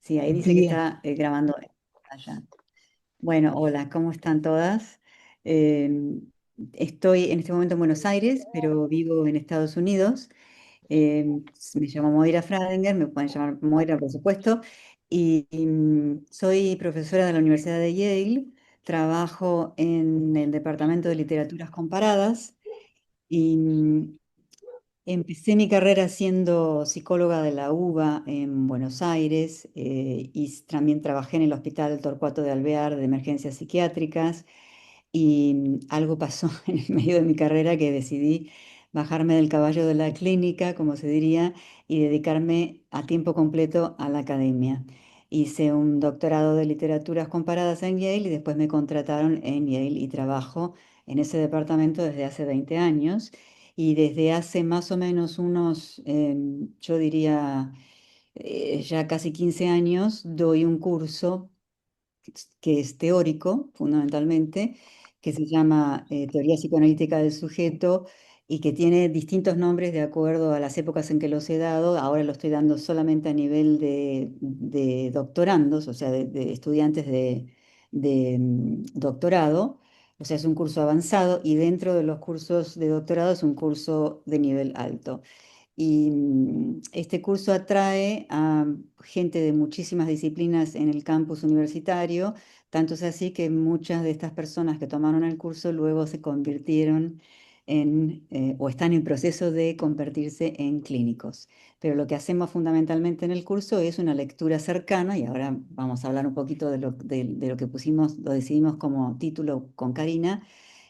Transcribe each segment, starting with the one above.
Sí, ahí dice que Bien. está grabando allá. Bueno, hola, ¿cómo están todas? Eh, Estoy en este momento en Buenos Aires, pero vivo en Estados Unidos. Me llamo Moira Fradinger, me pueden llamar Moira, por supuesto, y soy profesora de la Universidad de Yale. Trabajo en el Departamento de Literaturas Comparadas y empecé mi carrera siendo psicóloga de la UBA en Buenos Aires, y también trabajé en el Hospital Torcuato de Alvear de emergencias psiquiátricas. Y algo pasó en el medio de mi carrera que decidí bajarme del caballo de la clínica, como se diría, y dedicarme a tiempo completo a la academia. Hice un doctorado de literaturas comparadas en Yale y después me contrataron en Yale y trabajo en ese departamento desde hace 20 años. Y desde hace más o menos unos, yo diría, ya casi 15 años, doy un curso que es teórico, fundamentalmente, que se llama Teoría Psicoanalítica del Sujeto y que tiene distintos nombres de acuerdo a las épocas en que los he dado. Ahora lo estoy dando solamente a nivel de doctorandos, o sea, de estudiantes de doctorado. O sea, es un curso avanzado y dentro de los cursos de doctorado es un curso de nivel alto. Y este curso atrae a gente de muchísimas disciplinas en el campus universitario, tanto es así que muchas de estas personas que tomaron el curso luego se convirtieron o están en proceso de convertirse en clínicos. Pero lo que hacemos fundamentalmente en el curso es una lectura cercana, y ahora vamos a hablar un poquito de lo que pusimos, lo decidimos como título con Karina,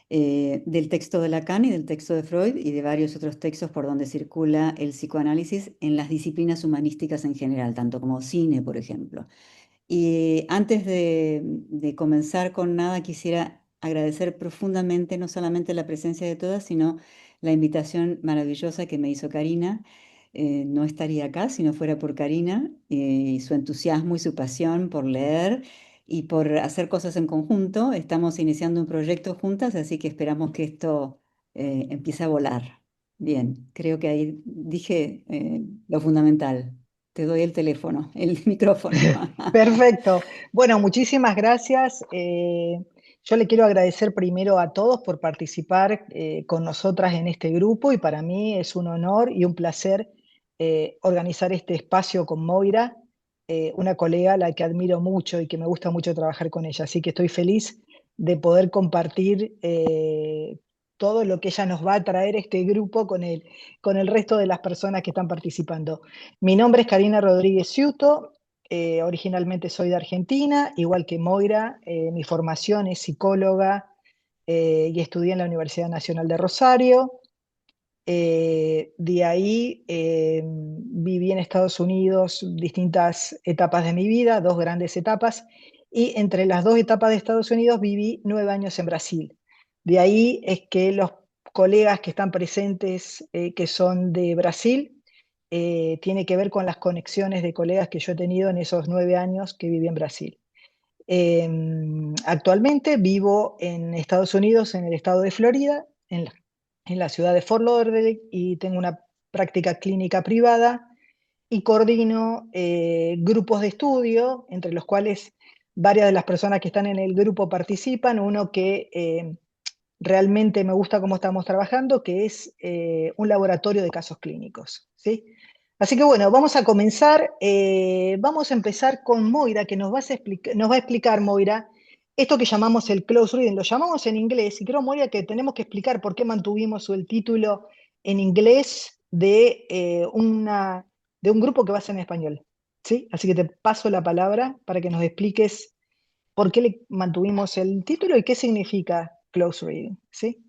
del texto de Lacan y del texto de Freud y de varios otros textos por donde circula el psicoanálisis en las disciplinas humanísticas en general, tanto como cine, por ejemplo. Y antes de comenzar con nada, quisiera agradecer profundamente no solamente la presencia de todas, sino la invitación maravillosa que me hizo Karina. No estaría acá si no fuera por Karina, y su entusiasmo y su pasión por leer y por hacer cosas en conjunto. Estamos iniciando un proyecto juntas, así que esperamos que esto empiece a volar. Bien, creo que ahí dije lo fundamental. Te doy el teléfono, el micrófono. Perfecto. Bueno, muchísimas gracias. Yo le quiero agradecer primero a todos por participar con nosotras en este grupo y para mí es un honor y un placer organizar este espacio con Moira, una colega a la que admiro mucho y que me gusta mucho trabajar con ella. Así que estoy feliz de poder compartir todo lo que ella nos va a traer este grupo con el resto de las personas que están participando. Mi nombre es Karina Rodríguez Ciuto. Originalmente soy de Argentina, igual que Moira. Mi formación es psicóloga y estudié en la Universidad Nacional de Rosario. De ahí viví en Estados Unidos distintas etapas de mi vida, dos grandes etapas, y entre las dos etapas de Estados Unidos viví 9 años en Brasil. De ahí es que los colegas que están presentes, que son de Brasil, tiene que ver con las conexiones de colegas que yo he tenido en esos 9 años que viví en Brasil. Eh, Actualmente vivo en Estados Unidos, en el estado de Florida, en la ciudad de Fort Lauderdale, y tengo una práctica clínica privada y coordino grupos de estudio, entre los cuales varias de las personas que están en el grupo participan, uno que realmente me gusta cómo estamos trabajando, que es un laboratorio de casos clínicos, ¿sí? Así que bueno, vamos a comenzar. Vamos a empezar con Moira, que nos va a explicar, Moira, esto que llamamos el close reading. Lo llamamos en inglés y creo, Moira, que tenemos que explicar por qué mantuvimos el título en inglés de un grupo que va a ser en español, ¿sí? Así que te paso la palabra para que nos expliques por qué le mantuvimos el título y qué significa close reading, ¿sí?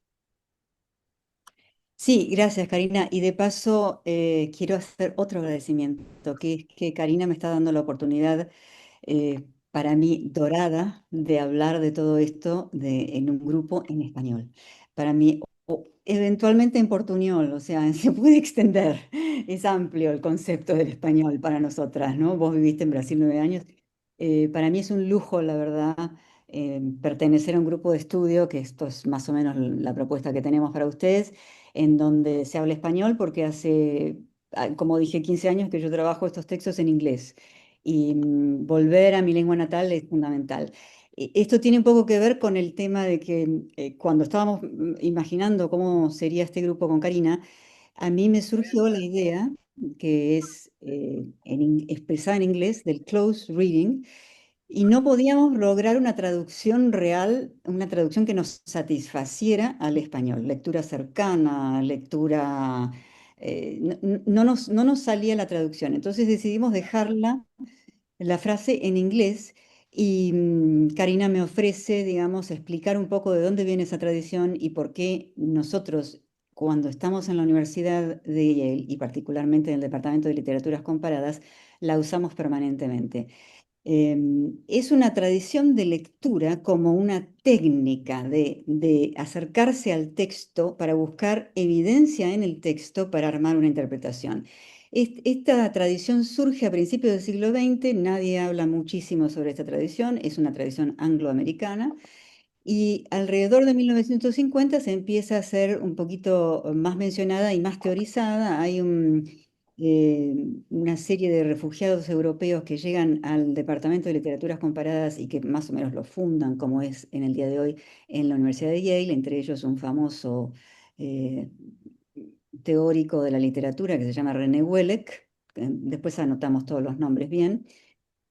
Sí, gracias, Karina. Y de paso, quiero hacer otro agradecimiento, que es que Karina me está dando la oportunidad, para mí dorada, de hablar de todo esto en un grupo en español. Para mí, o eventualmente en portuñol, o sea, se puede extender. Es amplio el concepto del español para nosotras, ¿no? Vos viviste en Brasil 9 años. Para mí es un lujo, la verdad, pertenecer a un grupo de estudio, que esto es más o menos la propuesta que tenemos para ustedes, en donde se habla español, porque hace, como dije, 15 años que yo trabajo estos textos en inglés. y volver a mi lengua natal es fundamental. Esto tiene un poco que ver con el tema de que cuando estábamos imaginando cómo sería este grupo con Karina, a mí me surgió la idea, que es expresada en inglés, del close reading, y no podíamos lograr una traducción real, una traducción que nos satisfaciera al español. Lectura cercana, lectura... no nos salía la traducción. Entonces decidimos dejarla, la frase en inglés, y Karina me ofrece, digamos, explicar un poco de dónde viene esa tradición y por qué nosotros, cuando estamos en la Universidad de Yale, y particularmente en el Departamento de Literaturas Comparadas, la usamos permanentemente. Es una tradición de lectura como una técnica de acercarse al texto para buscar evidencia en el texto para armar una interpretación. Esta tradición surge a principios del siglo XX, nadie habla muchísimo sobre esta tradición, es una tradición angloamericana, y alrededor de 1950 se empieza a ser un poquito más mencionada y más teorizada. Hay eh, una serie de refugiados europeos que llegan al Departamento de Literaturas Comparadas y que más o menos lo fundan, como es en el día de hoy, en la Universidad de Yale, entre ellos un famoso eh, teórico de la literatura que se llama René Wellek. Después anotamos todos los nombres bien,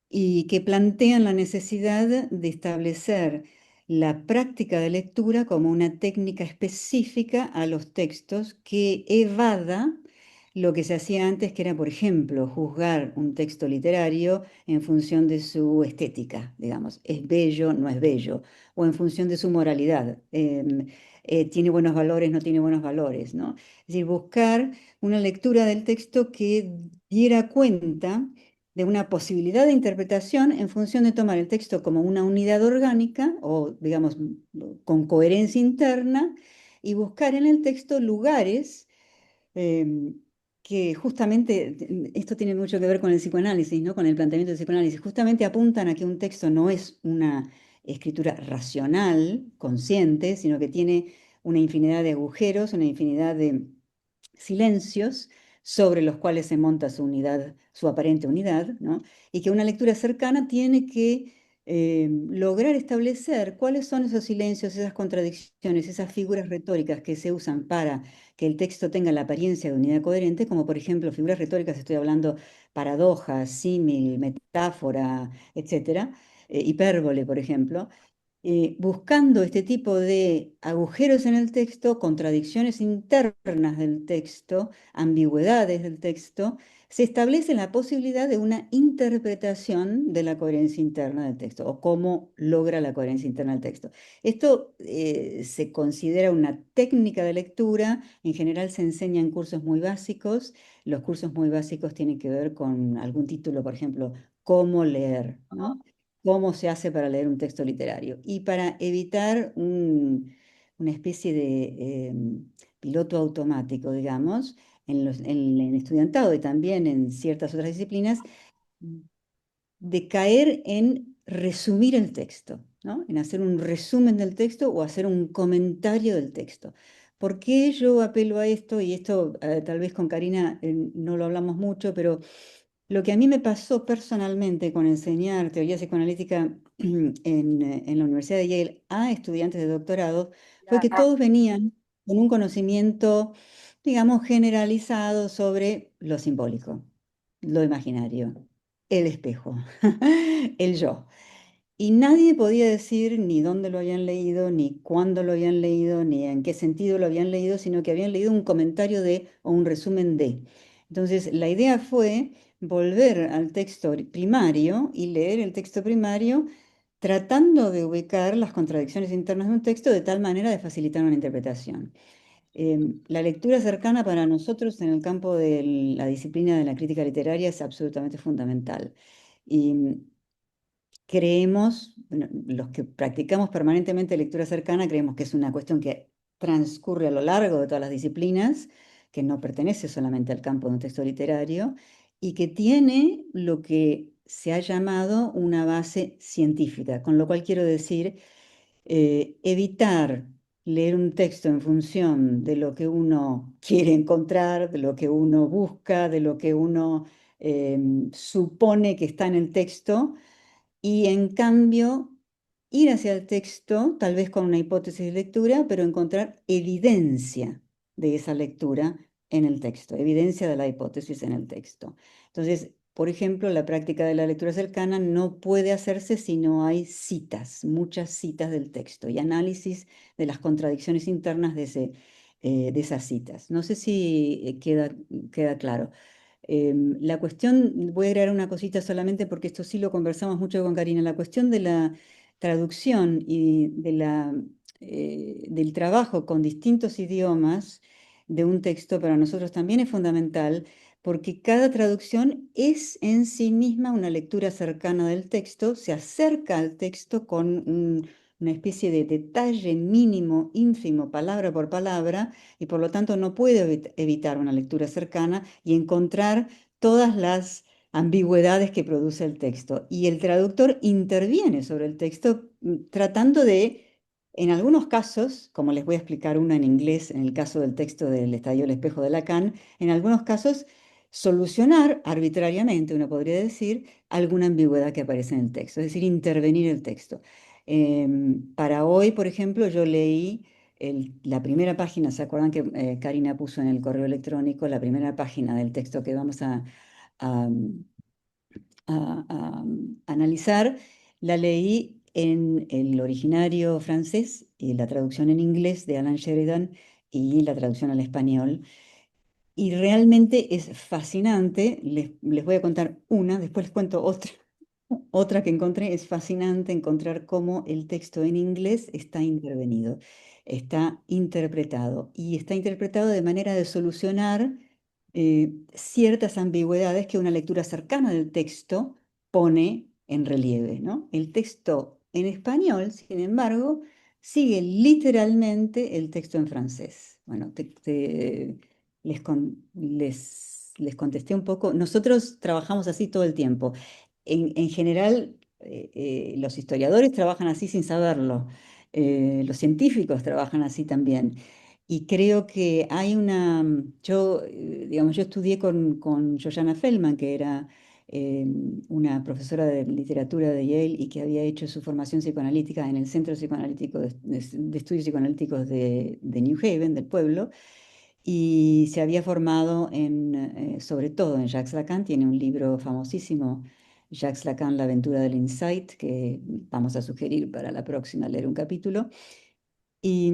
y que plantean la necesidad de establecer la práctica de lectura como una técnica específica a los textos que evada lo que se hacía antes, que era, por ejemplo, juzgar un texto literario en función de su estética, digamos, es bello, no es bello, o en función de su moralidad, tiene buenos valores, no tiene buenos valores, ¿no? Es decir, buscar una lectura del texto que diera cuenta de una posibilidad de interpretación en función de tomar el texto como una unidad orgánica o, digamos, con coherencia interna, y buscar en el texto lugares eh, que justamente, esto tiene mucho que ver con el psicoanálisis, ¿no? Con el planteamiento del psicoanálisis, justamente apuntan a que un texto no es una escritura racional, consciente, sino que tiene una infinidad de agujeros, una infinidad de silencios sobre los cuales se monta su unidad, su aparente unidad, ¿no? Y que una lectura cercana tiene que lograr establecer cuáles son esos silencios, esas contradicciones, esas figuras retóricas que se usan para que el texto tenga la apariencia de unidad coherente, como por ejemplo figuras retóricas, estoy hablando paradojas, símil, metáfora, etcétera, hipérbole, por ejemplo, buscando este tipo de agujeros en el texto, contradicciones internas del texto, ambigüedades del texto, se establece la posibilidad de una interpretación de la coherencia interna del texto o cómo logra la coherencia interna del texto. Esto se considera una técnica de lectura, en general se enseña en cursos muy básicos. Los cursos muy básicos tienen que ver con algún título, por ejemplo, cómo leer, ¿no? Cómo se hace para leer un texto literario. Y para evitar una especie de piloto automático, digamos, en el estudiantado y también en ciertas otras disciplinas, de caer en resumir el texto, ¿no? En hacer un resumen del texto o hacer un comentario del texto. ¿Por qué yo apelo a esto? Y esto tal vez con Karina no lo hablamos mucho, pero lo que a mí me pasó personalmente con enseñar teoría psicoanalítica en la Universidad de Yale a estudiantes de doctorado fue que todos venían con un conocimiento, digamos, generalizado sobre lo simbólico, lo imaginario, el espejo, el yo. Y nadie podía decir ni dónde lo habían leído, ni cuándo lo habían leído, ni en qué sentido lo habían leído, sino que habían leído un comentario de o un resumen de. Entonces, la idea fue volver al texto primario y leer el texto primario tratando de ubicar las contradicciones internas de un texto de tal manera de facilitar una interpretación. La lectura cercana para nosotros en el campo de la disciplina de la crítica literaria es absolutamente fundamental. Y creemos, bueno, los que practicamos permanentemente lectura cercana, creemos que es una cuestión que transcurre a lo largo de todas las disciplinas, que no pertenece solamente al campo de un texto literario y que tiene lo que se ha llamado una base científica, con lo cual quiero decir evitar leer un texto en función de lo que uno quiere encontrar, de lo que uno busca, de lo que uno supone que está en el texto y en cambio ir hacia el texto, tal vez con una hipótesis de lectura, pero encontrar evidencia de esa lectura en el texto, evidencia de la hipótesis en el texto. Entonces, por ejemplo, la práctica de la lectura cercana no puede hacerse si no hay citas, muchas citas del texto y análisis de las contradicciones internas de esas citas. No sé si queda claro. La cuestión, voy a agregar una cosita solamente porque esto sí lo conversamos mucho con Karina, la cuestión de la traducción y del trabajo con distintos idiomas de un texto para nosotros también es fundamental porque cada traducción es en sí misma una lectura cercana del texto, se acerca al texto con una especie de detalle mínimo, ínfimo, palabra por palabra, y por lo tanto no puede evitar una lectura cercana y encontrar todas las ambigüedades que produce el texto. Y el traductor interviene sobre el texto tratando de, en algunos casos, como les voy a explicar una en inglés, en el caso del texto del Estadio El Espejo de Lacan, en algunos casos solucionar arbitrariamente, uno podría decir, alguna ambigüedad que aparece en el texto, es decir, intervenir el texto. Para hoy, por ejemplo, yo leí la primera página, ¿se acuerdan que Karina puso en el correo electrónico la primera página del texto que vamos a, analizar? La leí en el originario francés y la traducción en inglés de Alan Sheridan y la traducción al español. Y realmente es fascinante. Les voy a contar una, después les cuento otra. Otra que encontré, es fascinante encontrar cómo el texto en inglés está intervenido, está interpretado y está interpretado de manera de solucionar ciertas ambigüedades que una lectura cercana del texto pone en relieve, ¿no? El texto en español, sin embargo, sigue literalmente el texto en francés. Bueno, les contesté un poco. Nosotros trabajamos así todo el tiempo. En general, los historiadores trabajan así sin saberlo, los científicos trabajan así también. Y creo que hay digamos, yo estudié con Joanna Feldman, que era una profesora de literatura de Yale y que había hecho su formación psicoanalítica en el Centro Psicoanalítico de Estudios Psicoanalíticos de New Haven, del pueblo, y se había formado sobre todo en Jacques Lacan. Tiene un libro famosísimo, Jacques Lacan, La aventura del insight, que vamos a sugerir para la próxima leer un capítulo. Y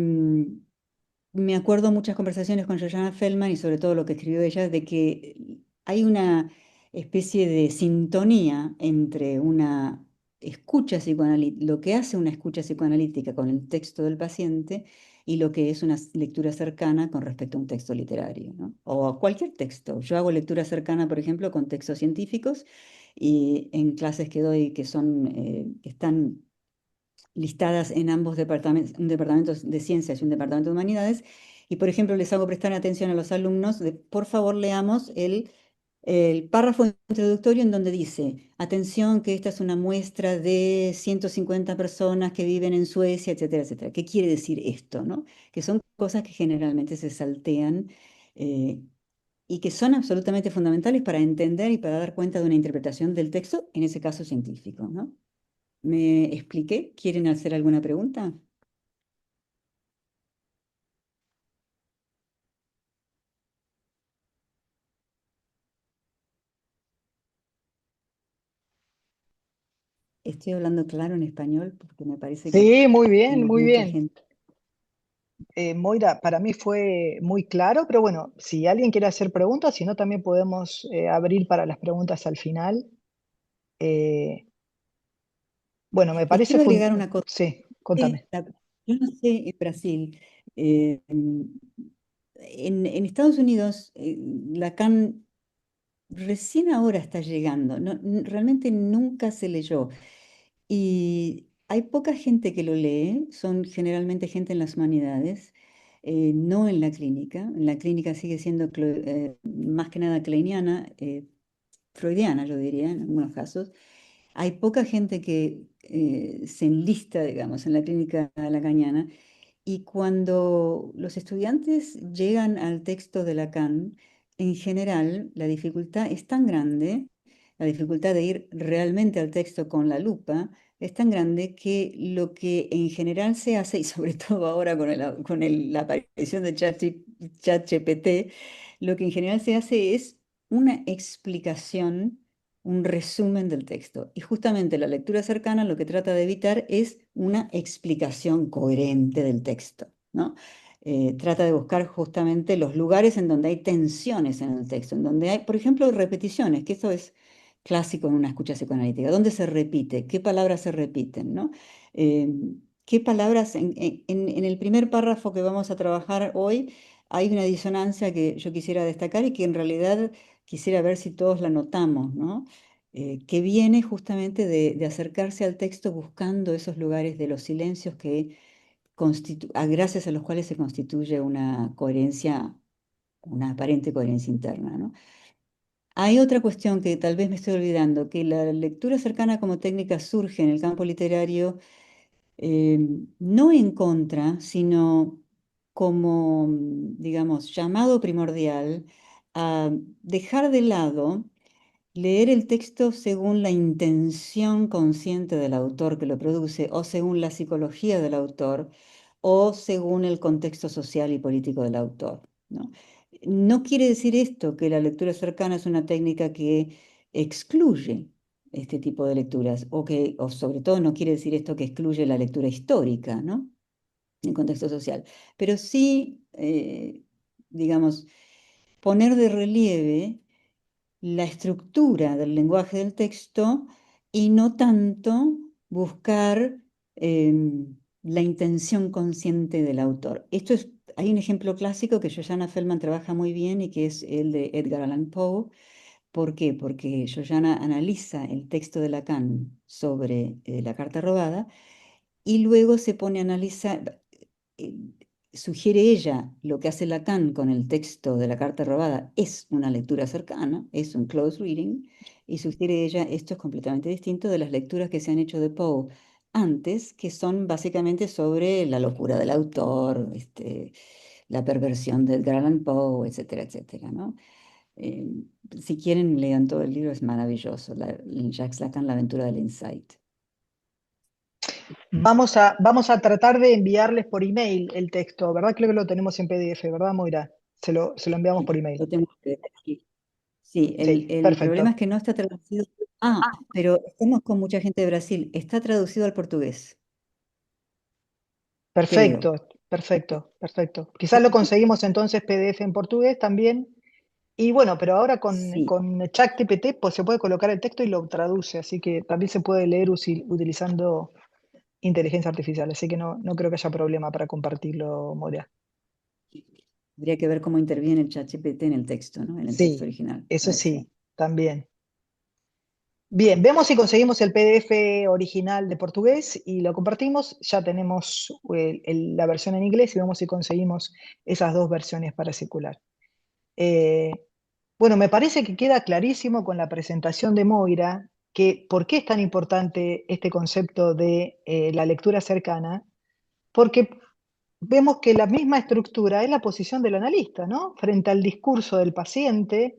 me acuerdo muchas conversaciones con Joanna Feldman y sobre todo lo que escribió ella, de que hay una especie de sintonía entre una escucha psicoanalítica, lo que hace una escucha psicoanalítica con el texto del paciente y lo que es una lectura cercana con respecto a un texto literario, ¿no? O a cualquier texto. Yo hago lectura cercana, por ejemplo, con textos científicos y en clases que doy que están listadas en ambos departamentos, un departamento de ciencias y un departamento de humanidades. Y, por ejemplo, les hago prestar atención a los alumnos de, por favor, leamos el párrafo introductorio en donde dice, atención, que esta es una muestra de 150 personas que viven en Suecia, etcétera, etcétera. ¿Qué quiere decir esto, no? Que son cosas que generalmente se saltean eh, y que son absolutamente fundamentales para entender y para dar cuenta de una interpretación del texto, en ese caso científico, ¿no? ¿Me expliqué? ¿Quieren hacer alguna pregunta? Estoy hablando claro en español porque me parece que Sí, muy bien, tenemos muy mucha bien. gente. Moira, para mí fue muy claro, pero bueno, si alguien quiere hacer preguntas, si no, también podemos abrir para las preguntas al final. Eh, bueno, me Les parece... quiero agregar una cosa. Sí, contame. Yo no sé en Brasil, en Estados Unidos, Lacan recién ahora está llegando, realmente nunca se leyó. Y hay poca gente que lo lee, son generalmente gente en las humanidades, no en la clínica. En la clínica sigue siendo más que nada kleiniana, freudiana, yo diría, en algunos casos. Hay poca gente que se enlista, digamos, en la clínica lacaniana. Y cuando los estudiantes llegan al texto de Lacan, en general, la dificultad es tan grande, la dificultad de ir realmente al texto con la lupa es tan grande que lo que en general se hace, y sobre todo ahora la aparición de ChatGPT, lo que en general se hace es una explicación, un resumen del texto. Y justamente la lectura cercana lo que trata de evitar es una explicación coherente del texto, ¿no? Trata de buscar justamente los lugares en donde hay tensiones en el texto, en donde hay, por ejemplo, repeticiones, que eso es clásico en una escucha psicoanalítica. ¿Dónde se repite? ¿Qué palabras se repiten? ¿No? Eh, ¿Qué palabras en el primer párrafo que vamos a trabajar hoy hay una disonancia que yo quisiera destacar y que en realidad quisiera ver si todos la notamos, ¿no? Que viene justamente de acercarse al texto buscando esos lugares de los silencios que gracias a los cuales se constituye una coherencia, una aparente coherencia interna, ¿no? Hay otra cuestión que tal vez me estoy olvidando, que la lectura cercana como técnica surge en el campo literario eh, no en contra, sino como, digamos, llamado primordial a dejar de lado leer el texto según la intención consciente del autor que lo produce, o según la psicología del autor, o según el contexto social y político del autor, ¿no? No quiere decir esto que la lectura cercana es una técnica que excluye este tipo de lecturas, o sobre todo no quiere decir esto que excluye la lectura histórica, ¿no? En contexto social, pero sí, digamos, poner de relieve la estructura del lenguaje del texto y no tanto buscar la intención consciente del autor. Hay un ejemplo clásico que Joanna Feldman trabaja muy bien y que es el de Edgar Allan Poe. ¿Por qué? Porque Joanna analiza el texto de Lacan sobre la carta robada y luego se pone a analizar, eh, sugiere ella lo que hace Lacan con el texto de la carta robada es una lectura cercana, es un close reading, y sugiere ella esto es completamente distinto de las lecturas que se han hecho de Poe antes, que son básicamente sobre la locura del autor, la perversión de Edgar Allan Poe, etcétera, etcétera, ¿no? Eh, si quieren, lean todo el libro, es maravilloso, Jacques Lacan, La aventura del insight. Vamos a tratar de enviarles por email el texto, ¿verdad? Creo que lo tenemos en PDF, ¿verdad, Moira? Se lo enviamos Sí, por email. lo tengo aquí. Sí, Sí, el problema es perfecto. que no está traducido. Ah, pero estamos con mucha gente de Brasil. Está traducido al portugués, creo. Perfecto, perfecto, perfecto. Quizás lo Sí, conseguimos entonces PDF en portugués también. Y bueno, pero ahora sí, con ChatGPT pues, se puede colocar el texto y lo traduce, así que también se puede leer utilizando inteligencia artificial, así que no creo que haya problema para compartirlo, Moria. habría que ver cómo interviene el ChatGPT en el texto, ¿no? En el texto Sí, original, eso para eso. sí, también. Bien, vemos si conseguimos el PDF original de portugués y lo compartimos. Ya tenemos la versión en inglés y vemos si conseguimos esas dos versiones para circular. Eh, bueno, me parece que queda clarísimo con la presentación de Moira que por qué es tan importante este concepto de la lectura cercana, porque vemos que la misma estructura es la posición del analista, ¿no? Frente al discurso del paciente,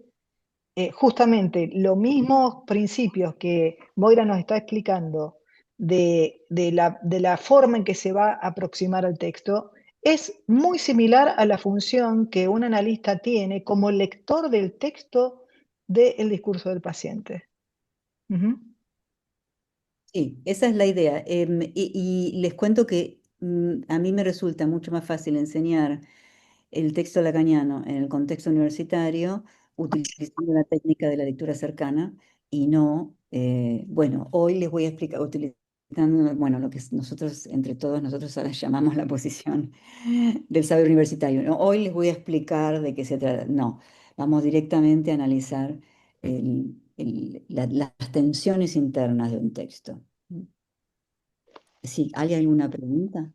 justamente los mismos principios que Moira nos está explicando de la forma en que se va a aproximar al texto, es muy similar a la función que un analista tiene como lector del texto del discurso del paciente. Ujú. Sí, esa es la idea. Y les cuento que a mí me resulta mucho más fácil enseñar el texto lacaniano en el contexto universitario, utilizando la técnica de la lectura cercana y no, bueno, hoy les voy a explicar, utilizando, bueno, lo que nosotros, entre todos nosotros ahora llamamos la posición del saber universitario, ¿no? Hoy les voy a explicar de qué se trata. No, vamos directamente a analizar las tensiones internas de un texto. Sí, ¿hay alguna pregunta?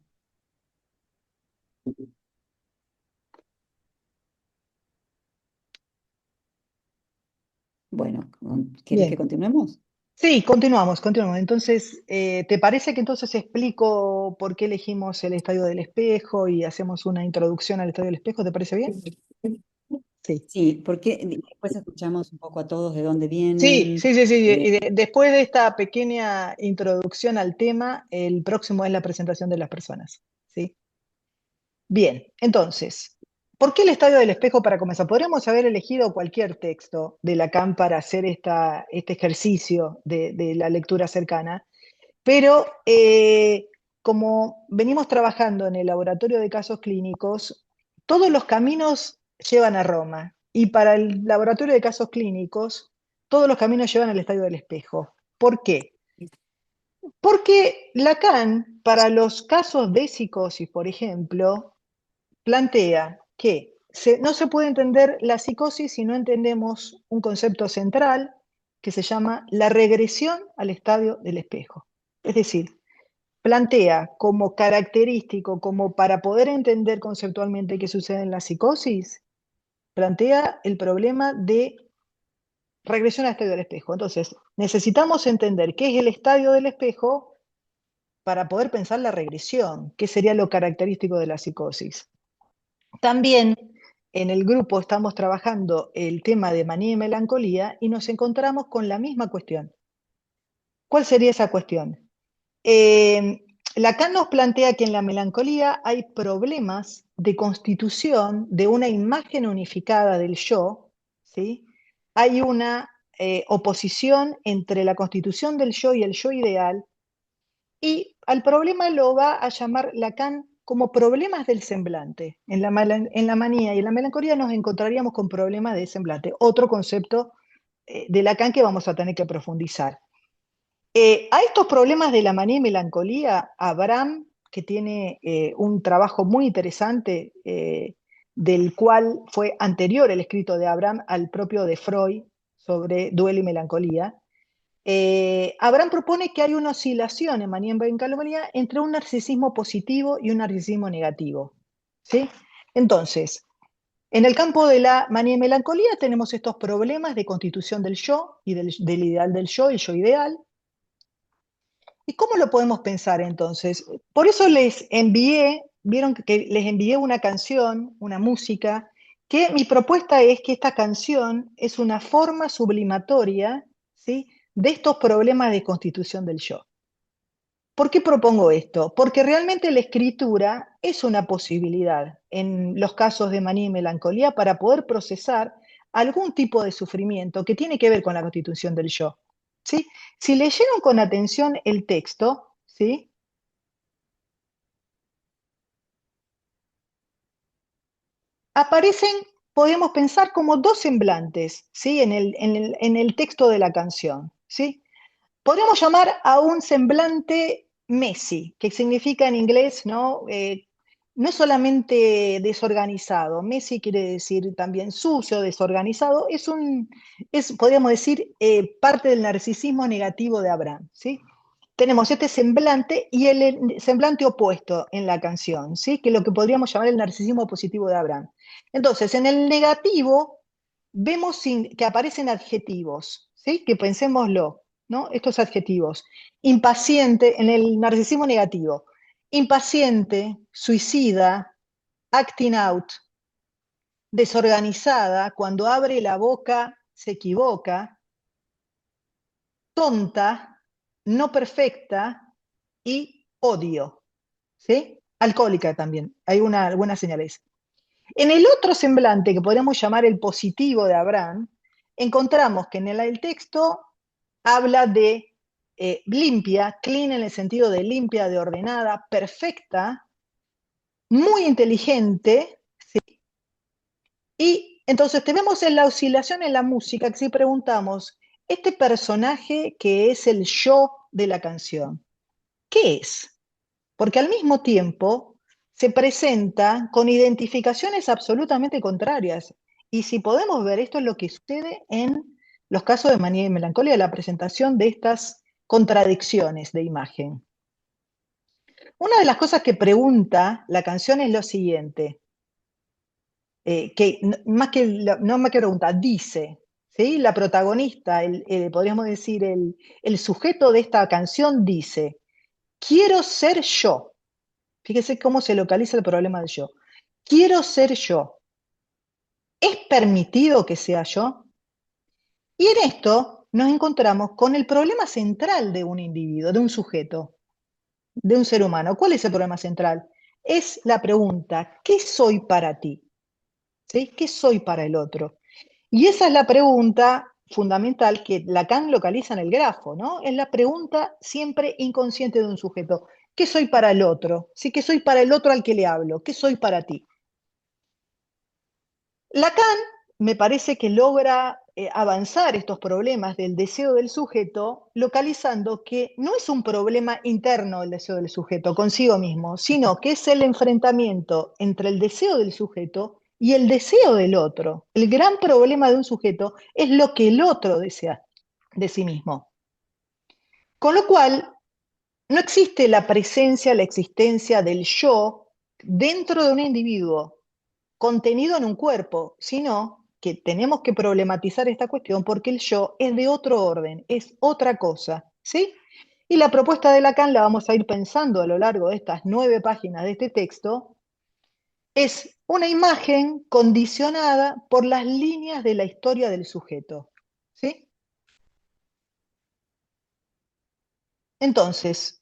Bueno, ¿quieres que Bien. continuemos? Sí, continuamos. Entonces, ¿te parece que entonces explico por qué elegimos el Estadio del Espejo y hacemos una introducción al Estadio del Espejo? ¿Te parece bien? Sí. Sí, porque después escuchamos un poco a todos de dónde Sí, vienen. sí, sí, sí. eh, Y después de esta pequeña introducción al tema, el próximo es la presentación de las personas. ¿Sí? Bien, entonces, ¿por qué el Estadio del Espejo para comenzar? Podríamos haber elegido cualquier texto de Lacan para hacer este ejercicio de la lectura cercana, pero como venimos trabajando en el laboratorio de casos clínicos, todos los caminos llevan a Roma. Y para el laboratorio de casos clínicos, todos los caminos llevan al Estadio del Espejo. ¿Por qué? Porque Lacan, para los casos de psicosis, por ejemplo, plantea que no se puede entender la psicosis si no entendemos un concepto central que se llama la regresión al estadio del espejo. Es decir, plantea como característico, como para poder entender conceptualmente qué sucede en la psicosis, plantea el problema de regresión al estadio del espejo. Entonces, necesitamos entender qué es el estadio del espejo para poder pensar la regresión, qué sería lo característico de la psicosis. También en el grupo estamos trabajando el tema de manía y melancolía y nos encontramos con la misma cuestión. ¿Cuál sería esa cuestión? Lacan nos plantea que en la melancolía hay problemas de constitución de una imagen unificada del yo, ¿sí? Hay una oposición entre la constitución del yo y el yo ideal, y al problema lo va a llamar Lacan como problemas del semblante. En la manía y en la melancolía nos encontraríamos con problemas de semblante, otro concepto de Lacan que vamos a tener que profundizar. A estos problemas de la manía y melancolía, Abraham, que tiene un trabajo muy interesante, del cual fue anterior el escrito de Abraham al propio de Freud sobre duelo y melancolía, Abraham propone que hay una oscilación en manía y melancolía entre un narcisismo positivo y un narcisismo negativo. ¿Sí? Entonces, en el campo de la manía y melancolía tenemos estos problemas de constitución del yo y del ideal del yo, el yo ideal. ¿Y cómo lo podemos pensar entonces? Por eso les envié, vieron que les envié una canción, una música, que mi propuesta es que esta canción es una forma sublimatoria, ¿sí?, de estos problemas de constitución del yo. ¿Por qué propongo esto? Porque realmente la escritura es una posibilidad en los casos de manía y melancolía para poder procesar algún tipo de sufrimiento que tiene que ver con la constitución del yo. ¿Sí? Si leyeron con atención el texto, ¿sí?, aparecen, podemos pensar, como dos semblantes, ¿sí?, en el texto de la canción. ¿Sí? Podríamos llamar a un semblante messy, que significa en inglés, ¿no? No solamente desorganizado, messy quiere decir también sucio, desorganizado, podríamos decir, parte del narcisismo negativo de Abraham, ¿sí? Tenemos este semblante y el semblante opuesto en la canción, ¿sí?, que es lo que podríamos llamar el narcisismo positivo de Abraham. Entonces, en el negativo vemos que aparecen adjetivos, ¿sí?, que pensémoslo, ¿no? Estos adjetivos. Impaciente, en el narcisismo negativo, impaciente, suicida, acting out, desorganizada, cuando abre la boca se equivoca, tonta, no perfecta y odio, ¿sí? Alcohólica también, hay algunas señales. En el otro semblante, que podríamos llamar el positivo de Abraham, encontramos que en el texto habla de limpia, clean en el sentido de limpia, de ordenada, perfecta, muy inteligente, y entonces tenemos en la oscilación en la música que si preguntamos, este personaje que es el yo de la canción, ¿qué es? Porque al mismo tiempo se presenta con identificaciones absolutamente contrarias. Y si podemos ver, esto es lo que sucede en los casos de manía y melancolía, la presentación de estas contradicciones de imagen. Una de las cosas que pregunta la canción es lo siguiente, que no más que pregunta, dice, ¿sí? La protagonista, podríamos decir, el sujeto de esta canción dice, quiero ser yo. Fíjese cómo se localiza el problema del yo. Quiero ser yo. ¿Es permitido que sea yo? Y en esto nos encontramos con el problema central de un individuo, de un sujeto, de un ser humano. ¿Cuál es el problema central? Es la pregunta, ¿qué soy para ti? ¿Sí? ¿Qué soy para el otro? Y esa es la pregunta fundamental que Lacan localiza en el grafo, ¿no? Es la pregunta siempre inconsciente de un sujeto. ¿Qué soy para el otro? ¿Sí? ¿Qué soy para el otro al que le hablo? ¿Qué soy para ti? Lacan me parece que logra avanzar estos problemas del deseo del sujeto, localizando que no es un problema interno el deseo del sujeto consigo mismo, sino que es el enfrentamiento entre el deseo del sujeto y el deseo del otro. El gran problema de un sujeto es lo que el otro desea de sí mismo. Con lo cual, no existe la presencia, la existencia del yo dentro de un individuo contenido en un cuerpo, sino que tenemos que problematizar esta cuestión porque el yo es de otro orden, es otra cosa, ¿sí? Y la propuesta de Lacan la vamos a ir pensando a lo largo de estas 9 páginas de este texto, es una imagen condicionada por las líneas de la historia del sujeto, ¿sí? Entonces,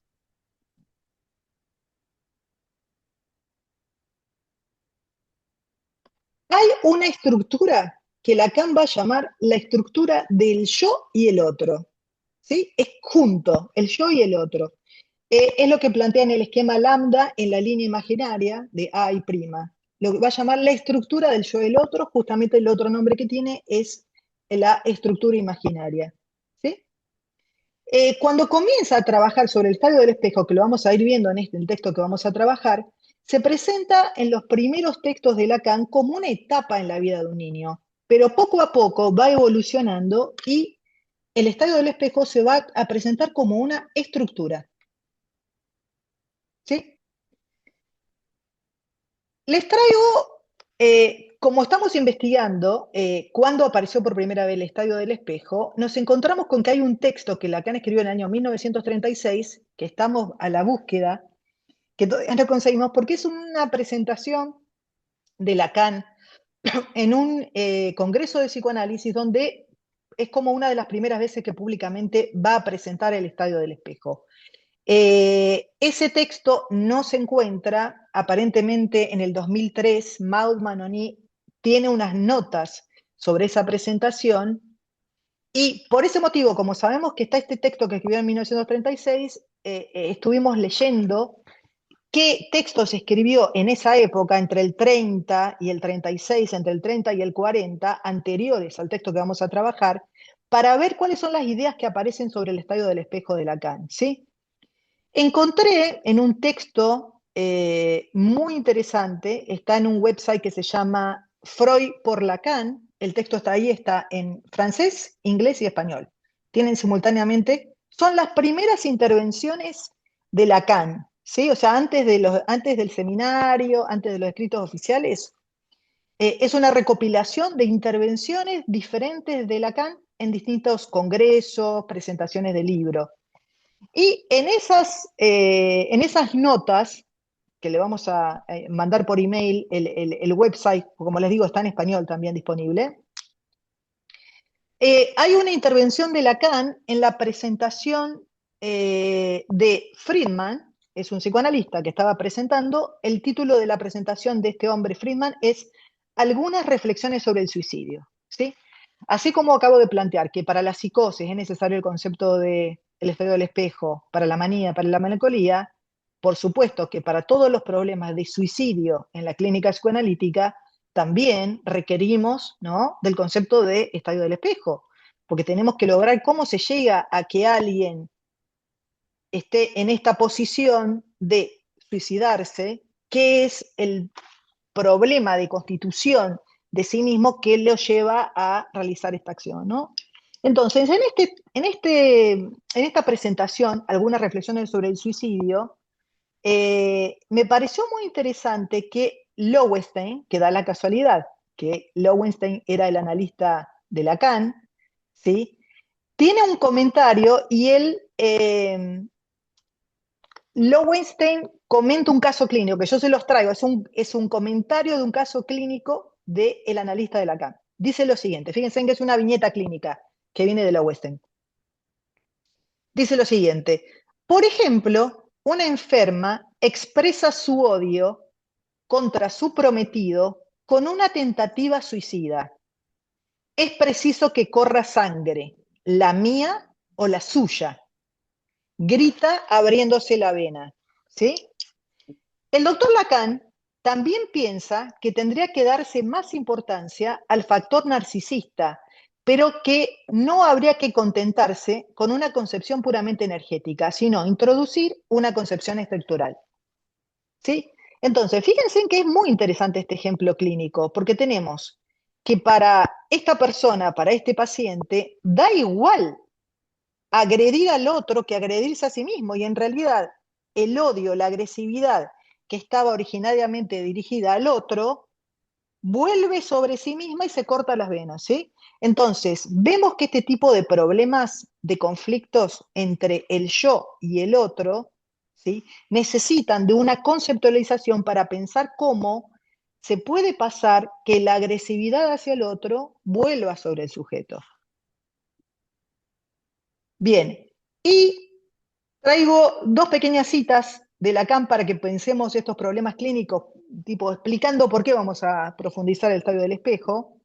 hay una estructura que Lacan va a llamar la estructura del yo y el otro, ¿sí? Es junto, el yo y el otro. Es lo que plantea en el esquema lambda en la línea imaginaria de A y prima. Lo que va a llamar la estructura del yo y el otro, justamente el otro nombre que tiene es la estructura imaginaria. ¿Sí? Cuando comienza a trabajar sobre el estadio del espejo, que lo vamos a ir viendo en el texto que vamos a trabajar, se presenta en los primeros textos de Lacan como una etapa en la vida de un niño, pero poco a poco va evolucionando y el estadio del espejo se va a presentar como una estructura. ¿Sí? Les traigo, como estamos investigando cuándo apareció por primera vez el Estadio del Espejo, nos encontramos con que hay un texto que Lacan escribió en el año 1936, que estamos a la búsqueda, que todavía no conseguimos, porque es una presentación de Lacan en un congreso de psicoanálisis donde es como una de las primeras veces que públicamente va a presentar el Estadio del Espejo. Ese texto no se encuentra, aparentemente en el 2003, Maud Manoni tiene unas notas sobre esa presentación y por ese motivo, como sabemos que está este texto que escribió en 1936, estuvimos leyendo qué textos escribió en esa época, entre el 30 y el 36, entre el 30 y el 40, anteriores al texto que vamos a trabajar, para ver cuáles son las ideas que aparecen sobre el estadio del espejo de Lacan, ¿sí? Encontré en un texto muy interesante, está en un website que se llama Freud por Lacan, el texto está ahí, está en francés, inglés y español. Tienen simultáneamente, son las primeras intervenciones de Lacan, ¿sí? O sea, antes del seminario, antes de los escritos oficiales, es una recopilación de intervenciones diferentes de Lacan en distintos congresos, presentaciones de libros. Y en esas notas, que le vamos a mandar por email, el website, como les digo, está en español también disponible, hay una intervención de Lacan en la presentación de Friedman, es un psicoanalista que estaba presentando, el título de la presentación de este hombre Friedman es Algunas reflexiones sobre el suicidio, ¿sí? Así como acabo de plantear que para la psicosis es necesario el concepto de el estadio del espejo, para la manía, para la melancolía, por supuesto que para todos los problemas de suicidio en la clínica psicoanalítica también requerimos, ¿no?, del concepto de estadio del espejo, porque tenemos que lograr cómo se llega a que alguien esté en esta posición de suicidarse, qué es el problema de constitución de sí mismo que lo lleva a realizar esta acción, ¿no? Entonces, en esta presentación, algunas reflexiones sobre el suicidio, me pareció muy interesante que Lowenstein, que da la casualidad que Lowenstein era el analista de Lacan, ¿sí? Tiene un comentario y Lowenstein comenta un caso clínico, que yo se los traigo, es un comentario de un caso clínico del analista de Lacan. Dice lo siguiente, fíjense en que es una viñeta clínica que viene de la West End. Dice lo siguiente, por ejemplo, una enferma expresa su odio contra su prometido con una tentativa suicida. Es preciso que corra sangre, la mía o la suya. Grita abriéndose la vena. ¿Sí? El doctor Lacan también piensa que tendría que darse más importancia al factor narcisista, pero que no habría que contentarse con una concepción puramente energética, sino introducir una concepción estructural. ¿Sí? Entonces, fíjense en que es muy interesante este ejemplo clínico, porque tenemos que para esta persona, para este paciente, da igual agredir al otro que agredirse a sí mismo, y en realidad el odio, la agresividad que estaba originariamente dirigida al otro, vuelve sobre sí misma y se corta las venas, ¿sí? Entonces, vemos que este tipo de problemas, de conflictos entre el yo y el otro, ¿sí? Necesitan de una conceptualización para pensar cómo se puede pasar que la agresividad hacia el otro vuelva sobre el sujeto. Bien, y traigo dos pequeñas citas de Lacan para que pensemos estos problemas clínicos, tipo explicando por qué vamos a profundizar el estadio del espejo.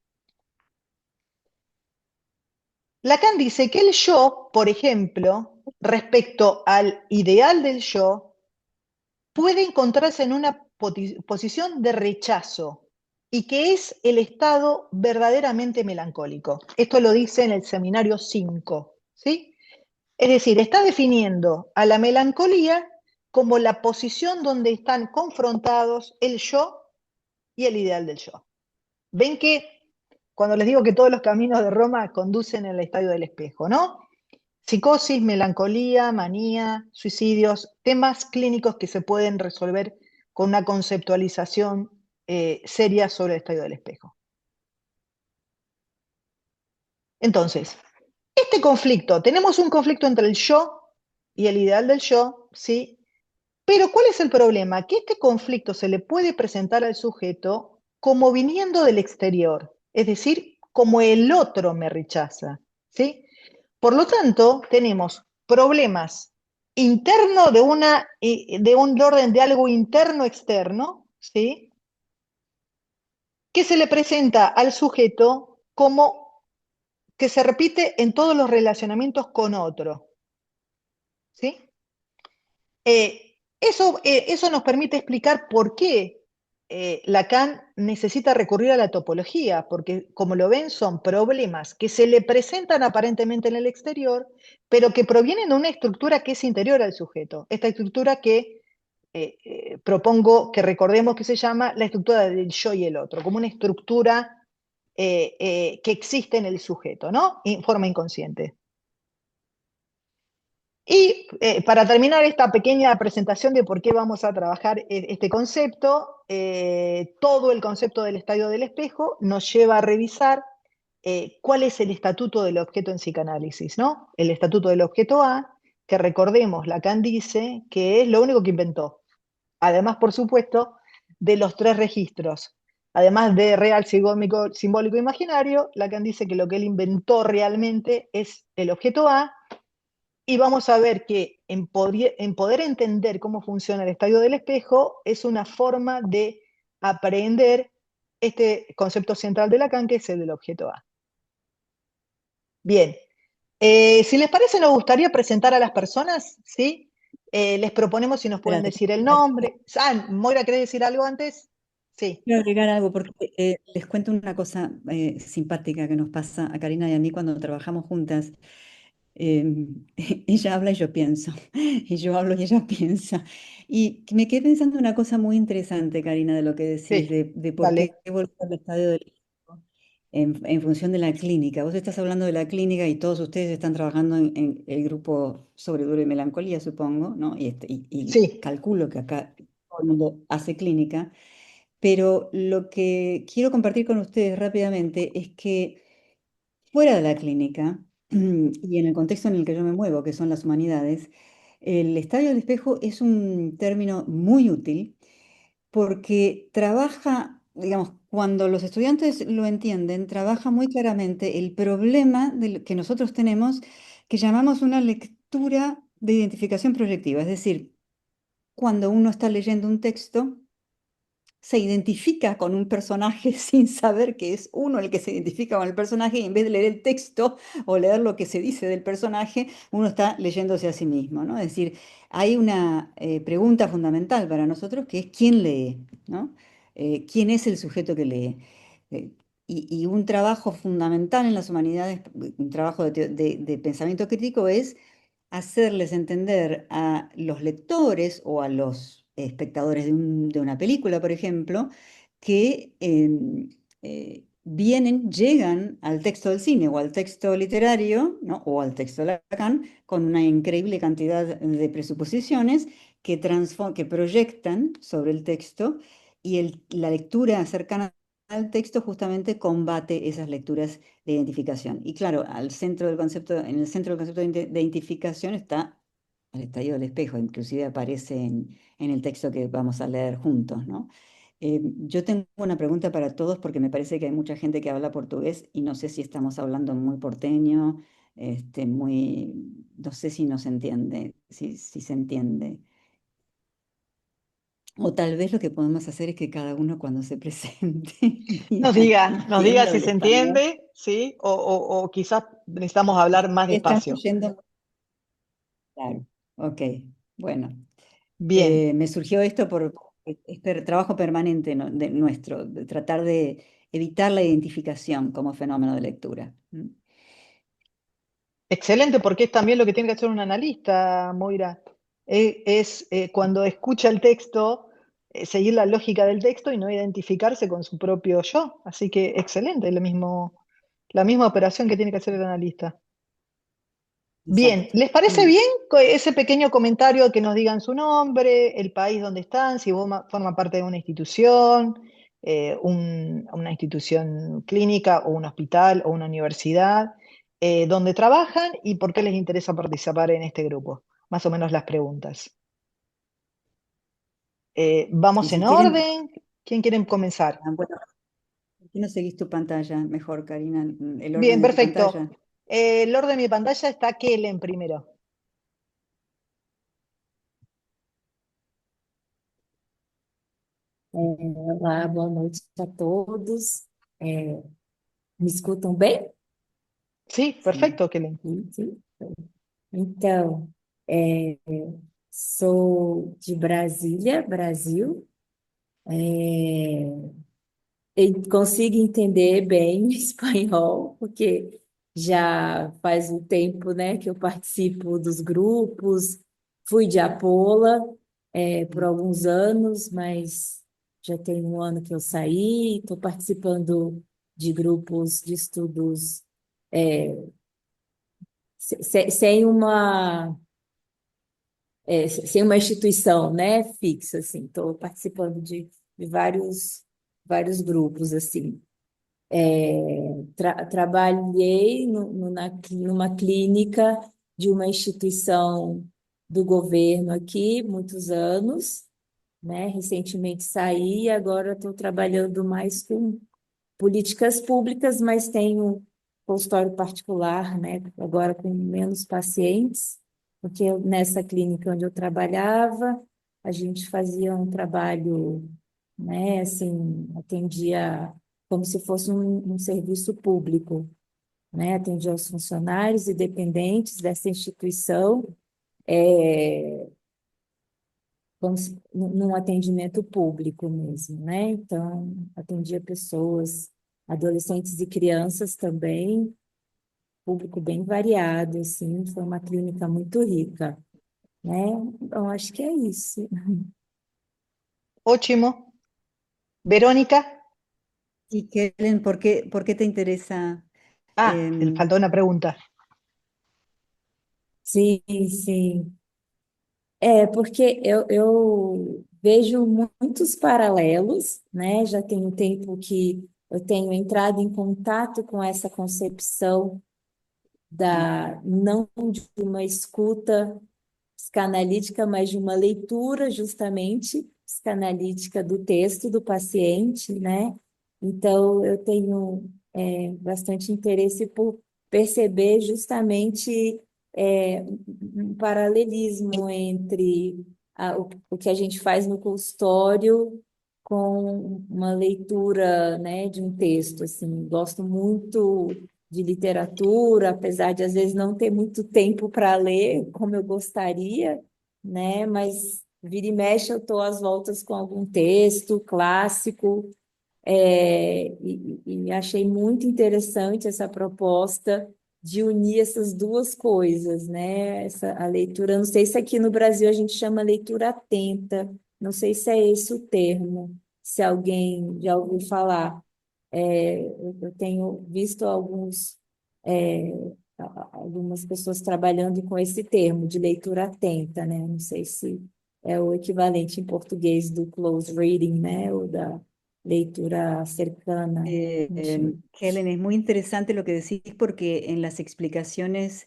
Lacan dice que el yo, por ejemplo, respecto al ideal del yo, puede encontrarse en una posición de rechazo y que es el estado verdaderamente melancólico. Esto lo dice en el seminario 5, ¿sí? Es decir, está definiendo a la melancolía como la posición donde están confrontados el yo y el ideal del yo. Ven que cuando les digo que todos los caminos de Roma conducen al estadio del espejo, ¿no? Psicosis, melancolía, manía, suicidios, temas clínicos que se pueden resolver con una conceptualización seria sobre el estadio del espejo. Entonces, este conflicto, tenemos un conflicto entre el yo y el ideal del yo, ¿sí? Pero ¿cuál es el problema? Que este conflicto se le puede presentar al sujeto como viniendo del exterior, es decir, como el otro me rechaza, ¿sí? Por lo tanto, tenemos problemas internos de un orden de algo interno-externo, ¿sí? Que se le presenta al sujeto como que se repite en todos los relacionamientos con otro, ¿sí? Eso nos permite explicar por qué Lacan necesita recurrir a la topología, porque como lo ven son problemas que se le presentan aparentemente en el exterior, pero que provienen de una estructura que es interior al sujeto. Esta estructura que propongo que recordemos que se llama la estructura del yo y el otro, como una estructura que existe en el sujeto, ¿no? En forma inconsciente. Y para terminar esta pequeña presentación de por qué vamos a trabajar este concepto, todo el concepto del estadio del espejo nos lleva a revisar cuál es el estatuto del objeto en psicanálisis, ¿no? El estatuto del objeto A, que recordemos, Lacan dice que es lo único que inventó. Además, por supuesto, de los tres registros. Además de real, simbólico, imaginario, Lacan dice que lo que él inventó realmente es el objeto A, y vamos a ver que en poder entender cómo funciona el estadio del espejo es una forma de aprender este concepto central de Lacan, que es el del objeto A. Bien, si les parece, nos gustaría presentar a las personas, ¿sí? Les proponemos si nos pueden Espérate, decir el nombre. Ah, Moira, ¿querés decir algo antes? Sí, quiero agregar algo porque les cuento una cosa simpática que nos pasa a Karina y a mí cuando trabajamos juntas. Eh, ella habla y yo pienso, y yo hablo y ella piensa. Y me quedé pensando una cosa muy interesante, Karina, de lo que decís, sí, de por qué dale. volver al estadio del en función de la clínica. Vos estás hablando de la clínica y todos ustedes están trabajando en el grupo sobre duelo y melancolía, supongo, ¿no? Y Sí, calculo que acá todo el mundo hace clínica. Pero lo que quiero compartir con ustedes rápidamente es que fuera de la clínica y en el contexto en el que yo me muevo, que son las humanidades, el estadio del espejo es un término muy útil porque trabaja digamos, cuando los estudiantes lo entienden, trabaja muy claramente el problema que nosotros tenemos, que llamamos una lectura de identificación proyectiva. Es decir, cuando uno está leyendo un texto, se identifica con un personaje sin saber que es uno el que se identifica con el personaje, y en vez de leer el texto o leer lo que se dice del personaje, uno está leyéndose a sí mismo, ¿no? Es decir, hay una pregunta fundamental para nosotros, que es ¿quién lee? ¿No? ¿Quién es el sujeto que lee? Eh, y un trabajo fundamental en las humanidades, un trabajo de pensamiento crítico, es hacerles entender a los lectores o a los espectadores de una película, por ejemplo, que llegan al texto del cine o al texto literario, ¿no? O al texto de Lacan, con una increíble cantidad de presuposiciones que proyectan sobre el texto, y la lectura cercana al texto justamente combate esas lecturas de identificación. Y claro, en el centro del concepto de identificación está el estallido del espejo, inclusive aparece en el texto que vamos a leer juntos, ¿no? Yo tengo una pregunta para todos, porque me parece que hay mucha gente que habla portugués y no sé si estamos hablando muy porteño, no sé si nos entiende, si se entiende. O tal vez lo que podemos hacer es que cada uno, cuando se presente, diga si Nos diga entiende o si el se español. entiende, ¿sí? O quizás necesitamos hablar más Están despacio. oyendo. Claro, ok, bueno. Bien, Me surgió esto por trabajo permanente, ¿no? de nuestro, de tratar de evitar la identificación como fenómeno de lectura. ¿Mm? excelente, porque es también lo que tiene que hacer un analista, Moira. Cuando escucha el texto, seguir la lógica del texto y no identificarse con su propio yo. Así que excelente, la misma operación que tiene que hacer el analista. Bien, Exacto. ¿les parece Mm. bien ese pequeño comentario, que nos digan su nombre, el país donde están, si vos forman parte de una institución, una institución clínica o un hospital o una universidad, donde trabajan y por qué les interesa participar en este grupo? Más o menos las preguntas. Y ¿Vamos en si quieren, orden? ¿Quién quiere comenzar? bueno, ¿por qué no seguís tu pantalla mejor, Karina? El orden Bien, de tu perfecto. pantalla. El orden de mi pantalla está Kellen primero. Olá, boa noite a todos. É, me escutam bem? Sí, Sí. perfecto, Kellen. Sim, sim. Então, é, sou de Brasília, Brasil. É, e consigo entender bem espanhol, porque já faz um tempo, né, que eu participo dos grupos. Fui de Apola, por alguns anos, mas já tem um ano que eu saí. Estou participando de grupos de estudos, sem uma instituição, né, fixa, assim. Estou participando de vários grupos, assim. Trabalhei numa clínica de uma instituição do governo aqui, muitos anos, né? Recentemente saí e agora estou trabalhando mais com políticas públicas, mas tenho consultório particular, né? Agora com menos pacientes, porque nessa clínica onde eu trabalhava, a gente fazia um trabalho, né? Assim, atendia como se fosse um serviço público, né? Atendia os funcionários e dependentes dessa instituição, como num atendimento público mesmo, né? Então, atendia pessoas, adolescentes e crianças também, público bem variado, assim, foi uma clínica muito rica, né? Então, acho que é isso. Ótimo. Verónica. Y Kellen, ¿por qué te interesa? Ah, em, faltó una pregunta. Sim, sim. Porque eu vejo muitos paralelos, né? Já tem um tempo que eu tenho entrado em contato com essa concepção não de uma escuta psicanalítica, mas de uma leitura justamente psicanalítica do texto do paciente, né? Então, eu tenho bastante interesse por perceber justamente um paralelismo entre o que a gente faz no consultório com uma leitura, né, de um texto, assim. Gosto muito de literatura, apesar de às vezes não ter muito tempo para ler como eu gostaria, né? Mas vira e mexe eu estou às voltas com algum texto clássico, e achei muito interessante essa proposta de unir essas duas coisas, né? A leitura, não sei se aqui no Brasil a gente chama leitura atenta, não sei se é esse o termo, se alguém já ouviu falar. Eu tenho visto é, algumas pessoas trabalhando com esse termo de leitura atenta, né? Não sei se é o equivalente em português do close reading, né? Ou da leitura cercana. Helen, es muy interesante lo que decís porque en las explicaciones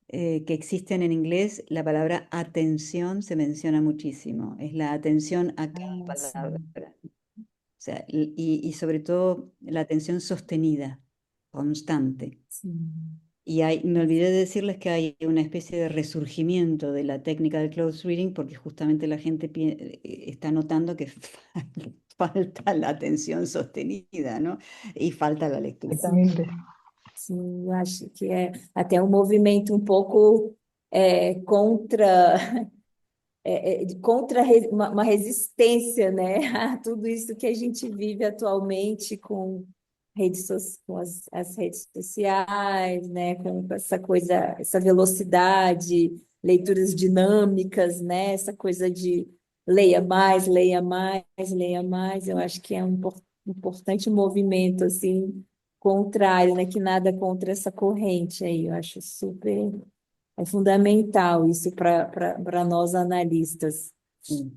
que existen en inglés, la palabra atención se menciona muchísimo. Es la atención a cada Ah, palabra. sim, O sea, y sobre todo la atención sostenida, constante. sim. Y me olvidé de decirles que hay una especie de resurgimiento de la técnica del close reading porque justamente la gente está notando que falta la atención sostenida, ¿no? Y falta la lectura. Exactamente. Sim, sim, eu acho que é até um movimento um pouco contra uma resistência, né, a tudo isso que a gente vive atualmente com com as redes sociais, né, com essa coisa, essa velocidade, leituras dinâmicas, né, essa coisa de leia mais, leia mais, leia mais. Eu acho que é um importante movimento assim contrário, né, que nada contra essa corrente aí. Eu acho super fundamental isso para nós analistas. Mm.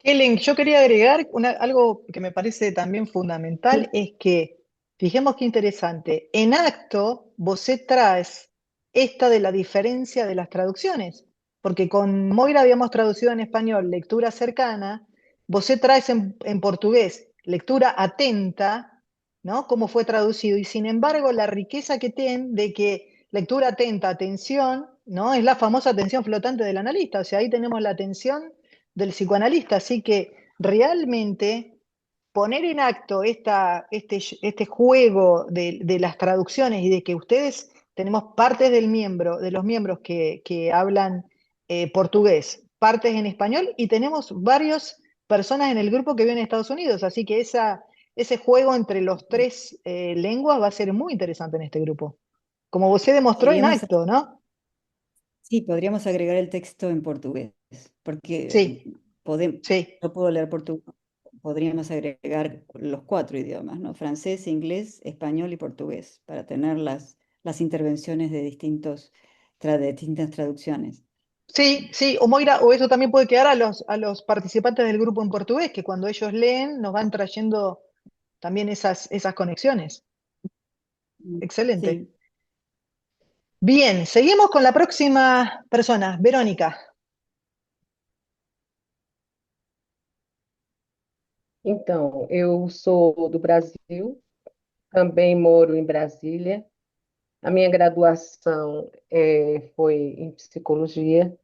Helen, yo quería agregar algo que me parece también fundamental, es que, fijemos qué interesante, en acto vos traes esta de la diferencia de las traducciones, porque con Moira habíamos traducido en español lectura cercana, vos traes en portugués lectura atenta, ¿no? Cómo fue traducido, y sin embargo la riqueza que tiene de que lectura atenta, atención, ¿no? Es la famosa atención flotante del analista, o sea, ahí tenemos la atención del psicoanalista. Así que realmente poner en acto este juego de las traducciones y de que ustedes tenemos partes de los miembros que hablan portugués, partes en español y tenemos varias personas en el grupo que viven en Estados Unidos. Así que ese juego entre los tres lenguas va a ser muy interesante en este grupo. Como usted demostró en Podríamos, acto, ¿no? sí, podríamos agregar el texto en portugués, porque Sí, sí. yo puedo leer portugués. Podríamos agregar los cuatro idiomas, ¿no? Francés, inglés, español y portugués, para tener las intervenciones de de distintas traducciones. Sí, sí, o Moira, o eso también puede quedar a los participantes del grupo en portugués, que cuando ellos leen nos van trayendo también esas conexiones. Excelente. Sí. Bien, seguimos con la próxima persona, Verónica. Então, eu sou do Brasil, também moro em Brasília. A minha graduação foi em psicologia.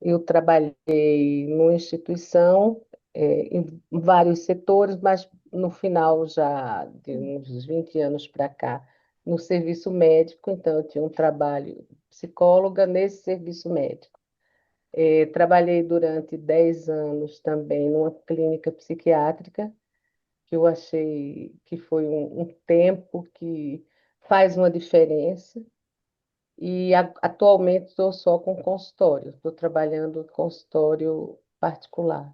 Eu trabalhei numa instituição, em vários setores, mas no final já de uns 20 anos para cá, no serviço médico, então eu tinha um trabalho de psicóloga nesse serviço médico. Trabalhei durante 10 anos também numa clínica psiquiátrica, que eu achei que foi um tempo que faz uma diferença. E atualmente estou só com consultório, estou trabalhando em consultório particular.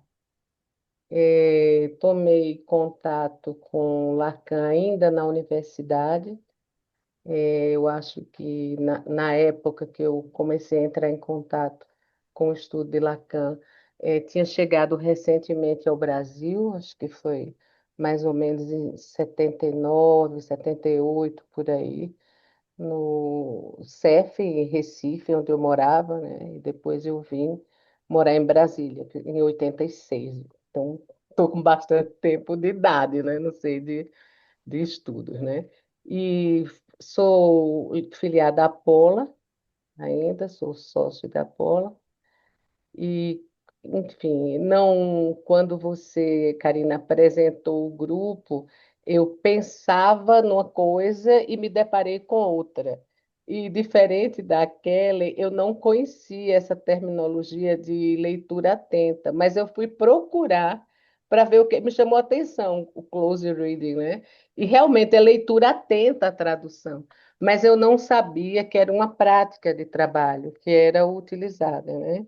Tomei contato com Lacan ainda na universidade. Eu acho que na época que eu comecei a entrar em contato com o estudo de Lacan, tinha chegado recentemente ao Brasil, acho que foi mais ou menos em 79, 78, por aí, no CEF, em Recife, onde eu morava, né? E depois eu vim morar em Brasília, em 86. Então, estou com bastante tempo de idade, né? Não sei, de estudos, né? E sou filiada à Pola ainda, sou sócio da Pola. E, enfim, não, quando você, Karina, apresentou o grupo, eu pensava numa coisa e me deparei com outra. E diferente da Kelly, eu não conhecia essa terminologia de leitura atenta, mas eu fui procurar para ver o que me chamou a atenção, o close reading, né? E realmente é leitura atenta à tradução, mas eu não sabia que era uma prática de trabalho que era utilizada, né?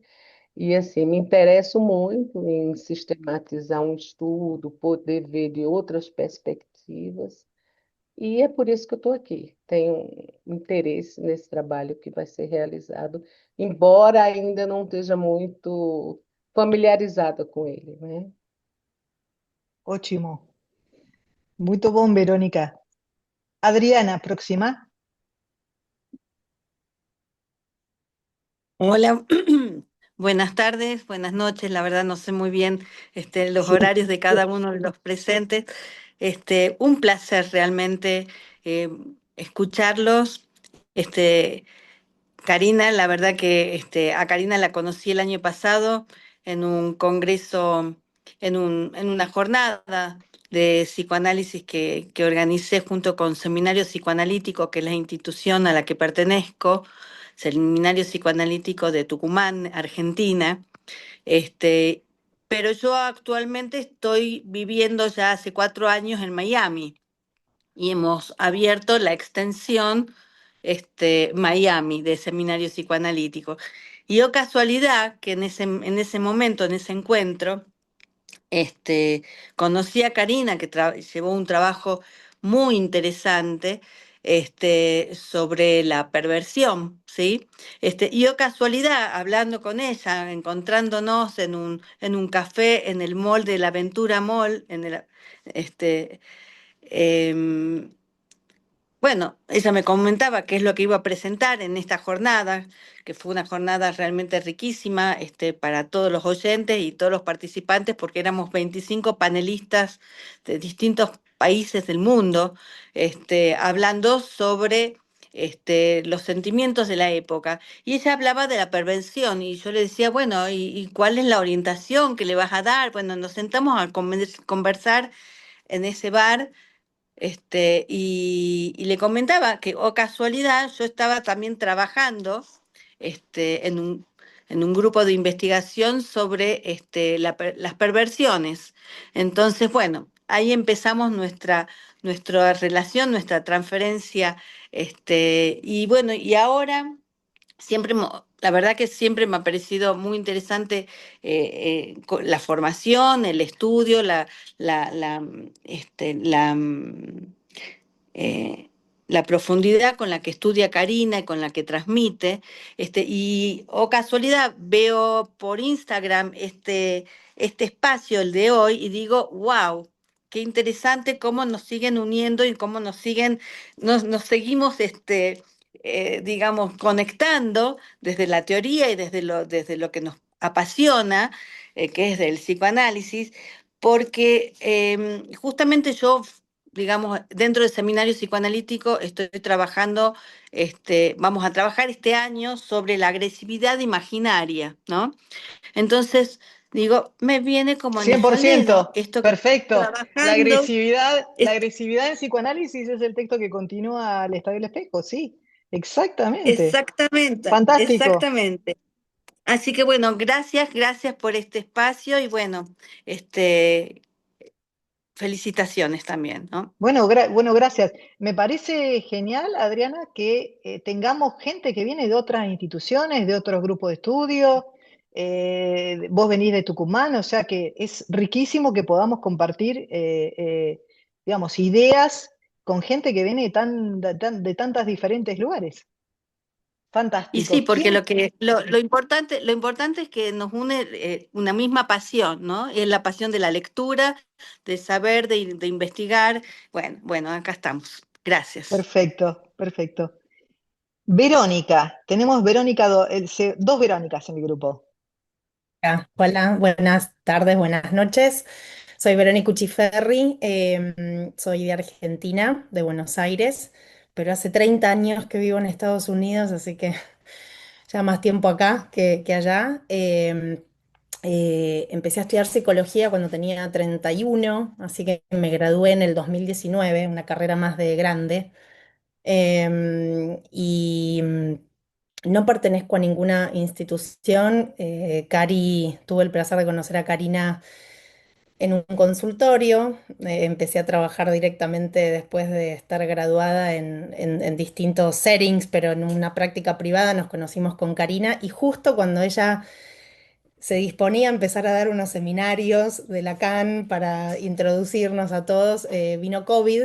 E assim, me interesso muito em sistematizar um estudo, poder ver de outras perspectivas, e é por isso que eu estou aqui. Tenho um interesse nesse trabalho que vai ser realizado, embora ainda não esteja muito familiarizada com ele, né? Ótimo. Muito bom, Verónica. Adriana, próxima. Hola, buenas tardes, buenas noches. La verdad no sé muy bien los Sí. horarios de cada uno de los presentes. Un placer realmente eh, escucharlos. Este, Karina, la verdad que a Karina la conocí el año pasado en un congreso, en una jornada de psicoanálisis que organicé junto con Seminario Psicoanalítico, que es la institución a la que pertenezco, Seminario Psicoanalítico de Tucumán, Argentina. Este, pero yo actualmente estoy viviendo ya hace 4 años en Miami y hemos abierto la extensión Miami de seminario psicoanalítico. Y oh casualidad que en ese momento, en ese encuentro, conocí a Karina, que llevó un trabajo muy interesante sobre la perversión, ¿sí? Y oh casualidad, hablando con ella, encontrándonos en un café en el mall de la Aventura Mall, este, em, bueno, ella me comentaba qué es lo que iba a presentar en esta jornada, que fue una jornada realmente riquísima, para todos los oyentes y todos los participantes, porque éramos 25 panelistas de distintos países del mundo, hablando sobre los sentimientos de la época. Y ella hablaba de la perversión, y yo le decía, bueno, ¿y cuál es la orientación que le vas a dar? Bueno, nos sentamos a conversar en ese bar, y le comentaba que, o casualidad, yo estaba también trabajando en un grupo de investigación sobre las perversiones. Entonces, bueno, ahí empezamos nuestra relación, nuestra transferencia, y bueno, y ahora la verdad que siempre me ha parecido muy interesante la formación, el estudio, la, la, mm, este, la, mm, eh, la profundidad con la que estudia Karina y con la que transmite. Y o casualidad veo por Instagram este espacio, el de hoy, y digo, wow. Qué interesante cómo nos siguen uniendo y cómo nos seguimos, digamos, conectando desde la teoría y desde lo que nos apasiona, que es del psicoanálisis, porque justamente yo, digamos, dentro del seminario psicoanalítico estoy trabajando, vamos a trabajar este año sobre la agresividad imaginaria, ¿no? Entonces, digo, me viene como Cien anillo por al dedo ciento, esto que estoy perfecto. trabajando. La es- agresividad en psicoanálisis es el texto que continúa al Estadio del Espejo, sí, exactamente. Exactamente, Fantástico. exactamente. Así que bueno, gracias por este espacio y bueno, este, felicitaciones también, ¿no? Bueno, gracias. Me parece genial, Adriana, que tengamos gente que viene de otras instituciones, de otros grupos de estudio. Vos venís de Tucumán, o sea que es riquísimo que podamos compartir, digamos, ideas con gente que viene de tantas diferentes lugares. Y sí, Fantástico. porque lo importante es que nos une una misma pasión, ¿no? Es la pasión de la lectura, de saber, de investigar. Bueno, acá estamos. Gracias. Perfecto, perfecto. Verónica, tenemos Verónica, dos Verónicas en el grupo. Hola, buenas tardes, buenas noches. Soy Verónica Uchiferri, soy de Argentina, de Buenos Aires, pero hace 30 años que vivo en Estados Unidos, así que ya más tiempo acá que allá. Empecé a estudiar psicología cuando tenía 31, así que me gradué en el 2019, una carrera más de grande. Y no pertenezco a ninguna institución. Tuve el placer de conocer a Karina en un consultorio. Empecé a trabajar directamente después de estar graduada en distintos settings, pero en una práctica privada nos conocimos con Karina y justo cuando ella se disponía a empezar a dar unos seminarios de Lacan para introducirnos a todos, vino COVID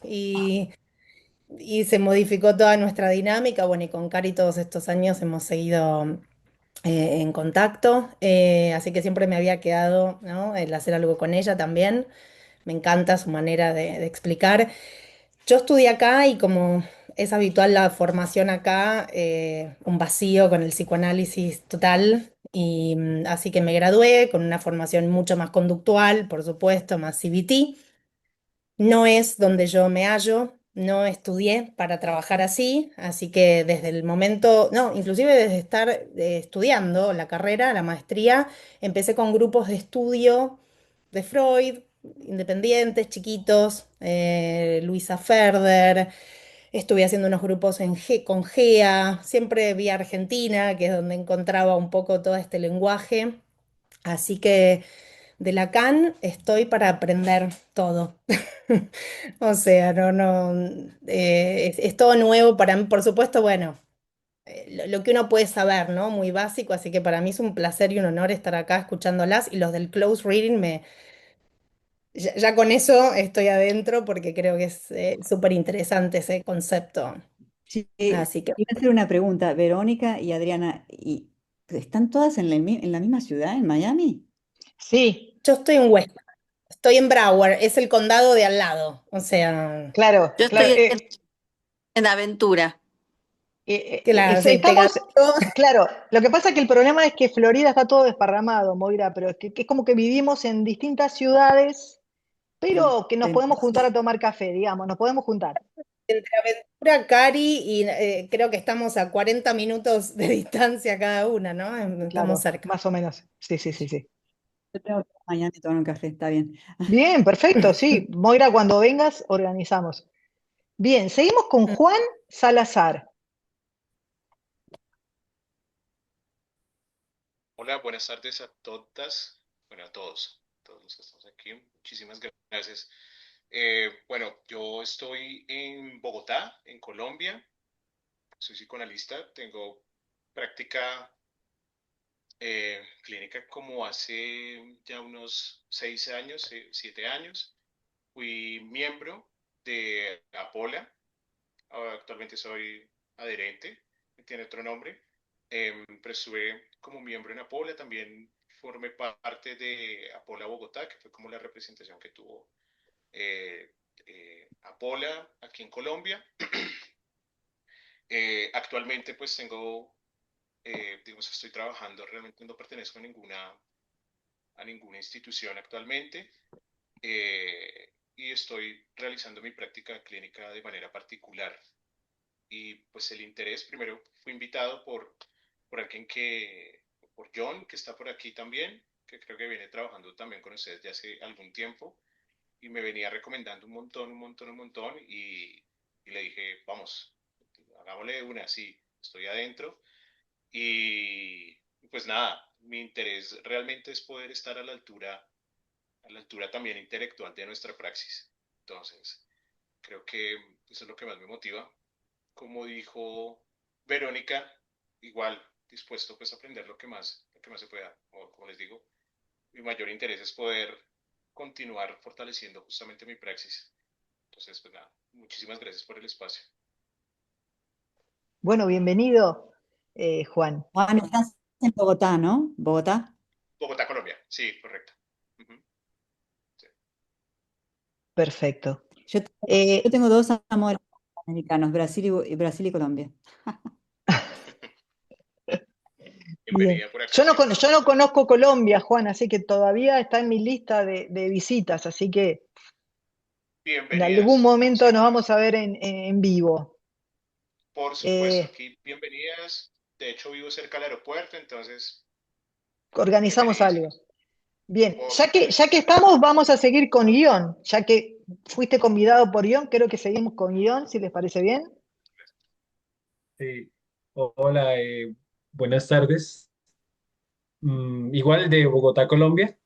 y y se modificó toda nuestra dinámica. Bueno, y con Cari todos estos años hemos seguido en contacto, así que siempre me había quedado, ¿no?, el hacer algo con ella también. Me encanta su manera de explicar. Yo estudié acá y como es habitual la formación acá, un vacío con el psicoanálisis total. Y así que me gradué con una formación mucho más conductual, por supuesto, más CBT. No es donde yo me hallo, no estudié para trabajar así, así que desde el momento, no, inclusive desde estar estudiando la carrera, la maestría, empecé con grupos de estudio de Freud, independientes, chiquitos, Luisa Ferder, estuve haciendo unos grupos con GEA, siempre vía Argentina, que es donde encontraba un poco todo este lenguaje, así que de Lacan estoy para aprender todo. O sea, es todo nuevo para mí, por supuesto, bueno, lo que uno puede saber, ¿no? Muy básico, así que para mí es un placer y un honor estar acá escuchándolas y los del close reading ya con eso estoy adentro porque creo que es súper interesante ese concepto. Sí, Así que iba a hacer una pregunta. Verónica y Adriana, ¿están todas en la misma ciudad, en Miami? Sí, yo estoy en West, estoy en Broward, es el condado de al lado, o sea, claro, Yo claro. estoy en Aventura. claro, sí, Estamos, pegadito. claro, lo que pasa es que el problema es que Florida está todo desparramado, Moira, pero es como que vivimos en distintas ciudades, Sí, pero que nos sí. podemos juntar a tomar café, digamos, nos podemos juntar. Entre Aventura, Cari y creo que estamos a 40 minutos de distancia cada una, ¿no? Estamos Claro, cerca. más o menos. Sí, sí, sí, sí. Yo tengo que ir mañana y tomar un café, está bien. Bien, perfecto, sí. Moira, cuando vengas, organizamos. Bien, seguimos con Juan Salazar. Hola, buenas tardes a todas, bueno, a todos los que estamos aquí. Muchísimas gracias. Bueno, yo estoy en Bogotá, en Colombia. Soy psicoanalista, tengo práctica clínica como hace ya unos 6 años, 7 años. Fui miembro de Apola. Actualmente soy adherente, tiene otro nombre, pero estuve como miembro en Apola, también formé parte de Apola Bogotá, que fue como la representación que tuvo eh, Apola aquí en Colombia. Actualmente pues tengo, digamos, estoy trabajando, realmente no pertenezco a ninguna institución actualmente, y estoy realizando mi práctica clínica de manera particular. Y pues el interés, primero fui invitado por alguien por John, que está por aquí también, que creo que viene trabajando también con ustedes ya hace algún tiempo, y me venía recomendando un montón, un montón, un montón, y le dije, vamos, hagámosle una, sí, estoy adentro, y pues nada, mi interés realmente es poder estar a la altura también intelectual de nuestra praxis. Entonces, creo que eso es lo que más me motiva. Como dijo Verónica, igual dispuesto pues a aprender lo que más se pueda. Como les digo, mi mayor interés es poder continuar fortaleciendo justamente mi praxis. Entonces, pues nada, muchísimas gracias por el espacio. Bueno, bienvenido, Juan. Juan, estás en Bogotá, ¿no? ¿Bogotá? Bogotá, Colombia. Sí, correcto. Ujú, sí. Perfecto. Yo, yo Eh, tengo dos amores americanos, Brasil y Colombia. bienvenida por acá Yo no conozco Colombia, Juan, así que todavía está en mi lista de visitas, así que en algún bienvenidas, momento sí, nos claro, vamos a ver en vivo. por supuesto, Eh, aquí bienvenidas. De hecho, vivo cerca del aeropuerto, entonces, Organizamos algo. bienvenidísimas, Bien, por ya supuesto. que estamos, vamos a seguir con guión. Ya que fuiste convidado por guión, creo que seguimos con guión, si les parece bien. Sí. Hola, buenas tardes. Igual de Bogotá, Colombia.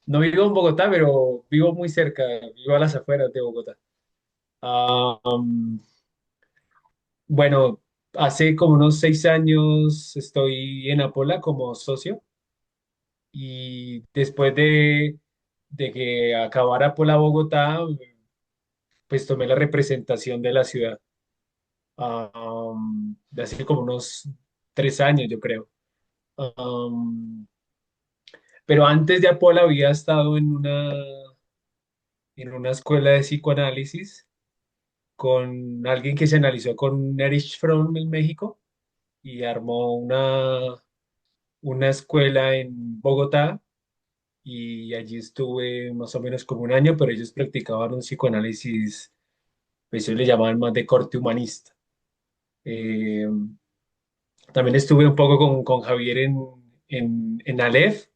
No vivo en Bogotá, pero vivo muy cerca, vivo a las afueras de Bogotá. Ah, bueno, hace como unos 6 años estoy en Apola como socio y después de que acabara Apola Bogotá, pues tomé la representación de la ciudad. De hace como unos 3 años, yo creo. Pero antes de Apola había estado en una escuela de psicoanálisis con alguien que se analizó con Erich Fromm en México y armó una escuela en Bogotá y allí estuve más o menos como un año, pero ellos practicaban un psicoanálisis, pues ellos le llamaban más de corte humanista. Eh, También estuve un poco con Javier en Aleph,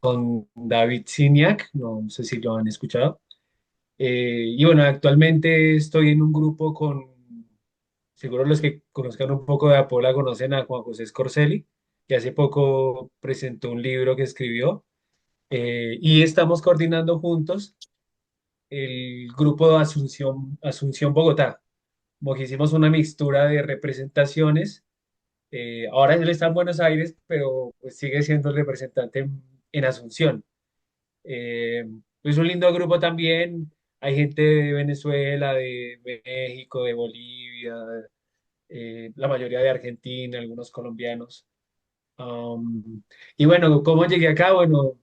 con David Siniak, no sé si lo han escuchado. Y bueno, actualmente estoy en un grupo seguro los que conozcan un poco de Apola conocen a Juan José Scorcelli, que hace poco presentó un libro que escribió, y estamos coordinando juntos el grupo de Asunción Bogotá. Como que hicimos una mixtura de representaciones. Ahora él está en Buenos Aires, pero pues sigue siendo el representante en Asunción. Eh, es un lindo grupo también. Hay gente de Venezuela, de México, de Bolivia, la mayoría de Argentina, algunos colombianos. Um, y bueno, ¿cómo llegué acá? Bueno,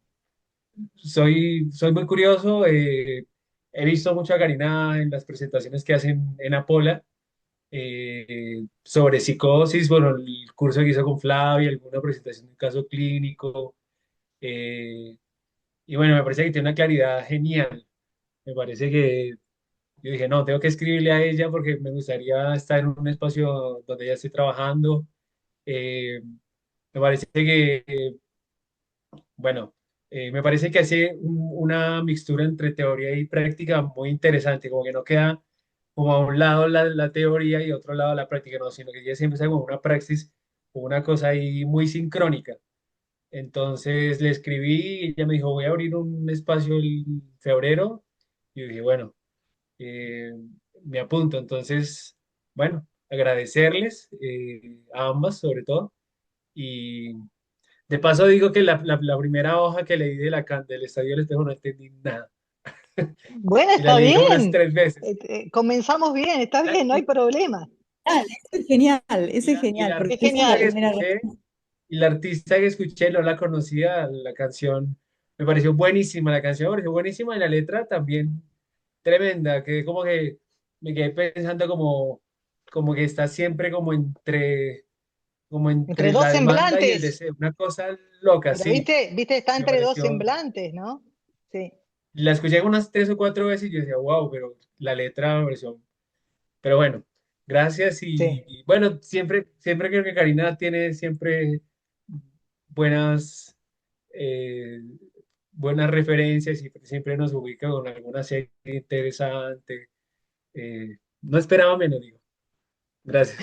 soy muy curioso. He visto mucho a Karina en las presentaciones que hacen en Apola sobre psicosis. Bueno, el curso que hizo con Flavia, alguna presentación de un caso clínico. eh, y bueno, me parece que tiene una claridad genial. Me parece que yo dije, no, tengo que escribirle a ella porque me gustaría estar en un espacio donde ella esté trabajando. Eh, Me parece que, bueno, me parece que hace una mixtura entre teoría y práctica muy interesante, como que no queda como a un lado la teoría y otro lado la práctica, no, sino que ella siempre está como una praxis, una cosa ahí muy sincrónica. Entonces le escribí y ella me dijo, voy a abrir un espacio en febrero. Y yo dije, bueno, eh, me apunto. Entonces, bueno, agradecerles a ambas sobre todo. Y de paso digo que la primera hoja que leí del Estadio del Espejo no entendí nada. Bueno, Y la está leí como unas bien. 3 veces. Comenzamos bien, está bien, no hay Y, problema. y Eso es la, y genial, la porque Es esa es artista la que genial. primera escuché, y la artista que escuché no la conocía, la canción me pareció buenísima, la canción me pareció buenísima y la letra también tremenda, que como que me quedé pensando como que está siempre como Entre entre dos la demanda y el semblantes. deseo, una cosa loca, Pero sí, viste, está me entre dos pareció, semblantes, ¿no? Sí, la escuché unas 3 o 4 veces y yo decía, wow, pero la letra me pareció, pero bueno, gracias sí. y bueno, siempre creo que Karina tiene siempre buenas, eh, buenas referencias y siempre nos ubica con alguna serie interesante. No esperaba menos, digo. Gracias.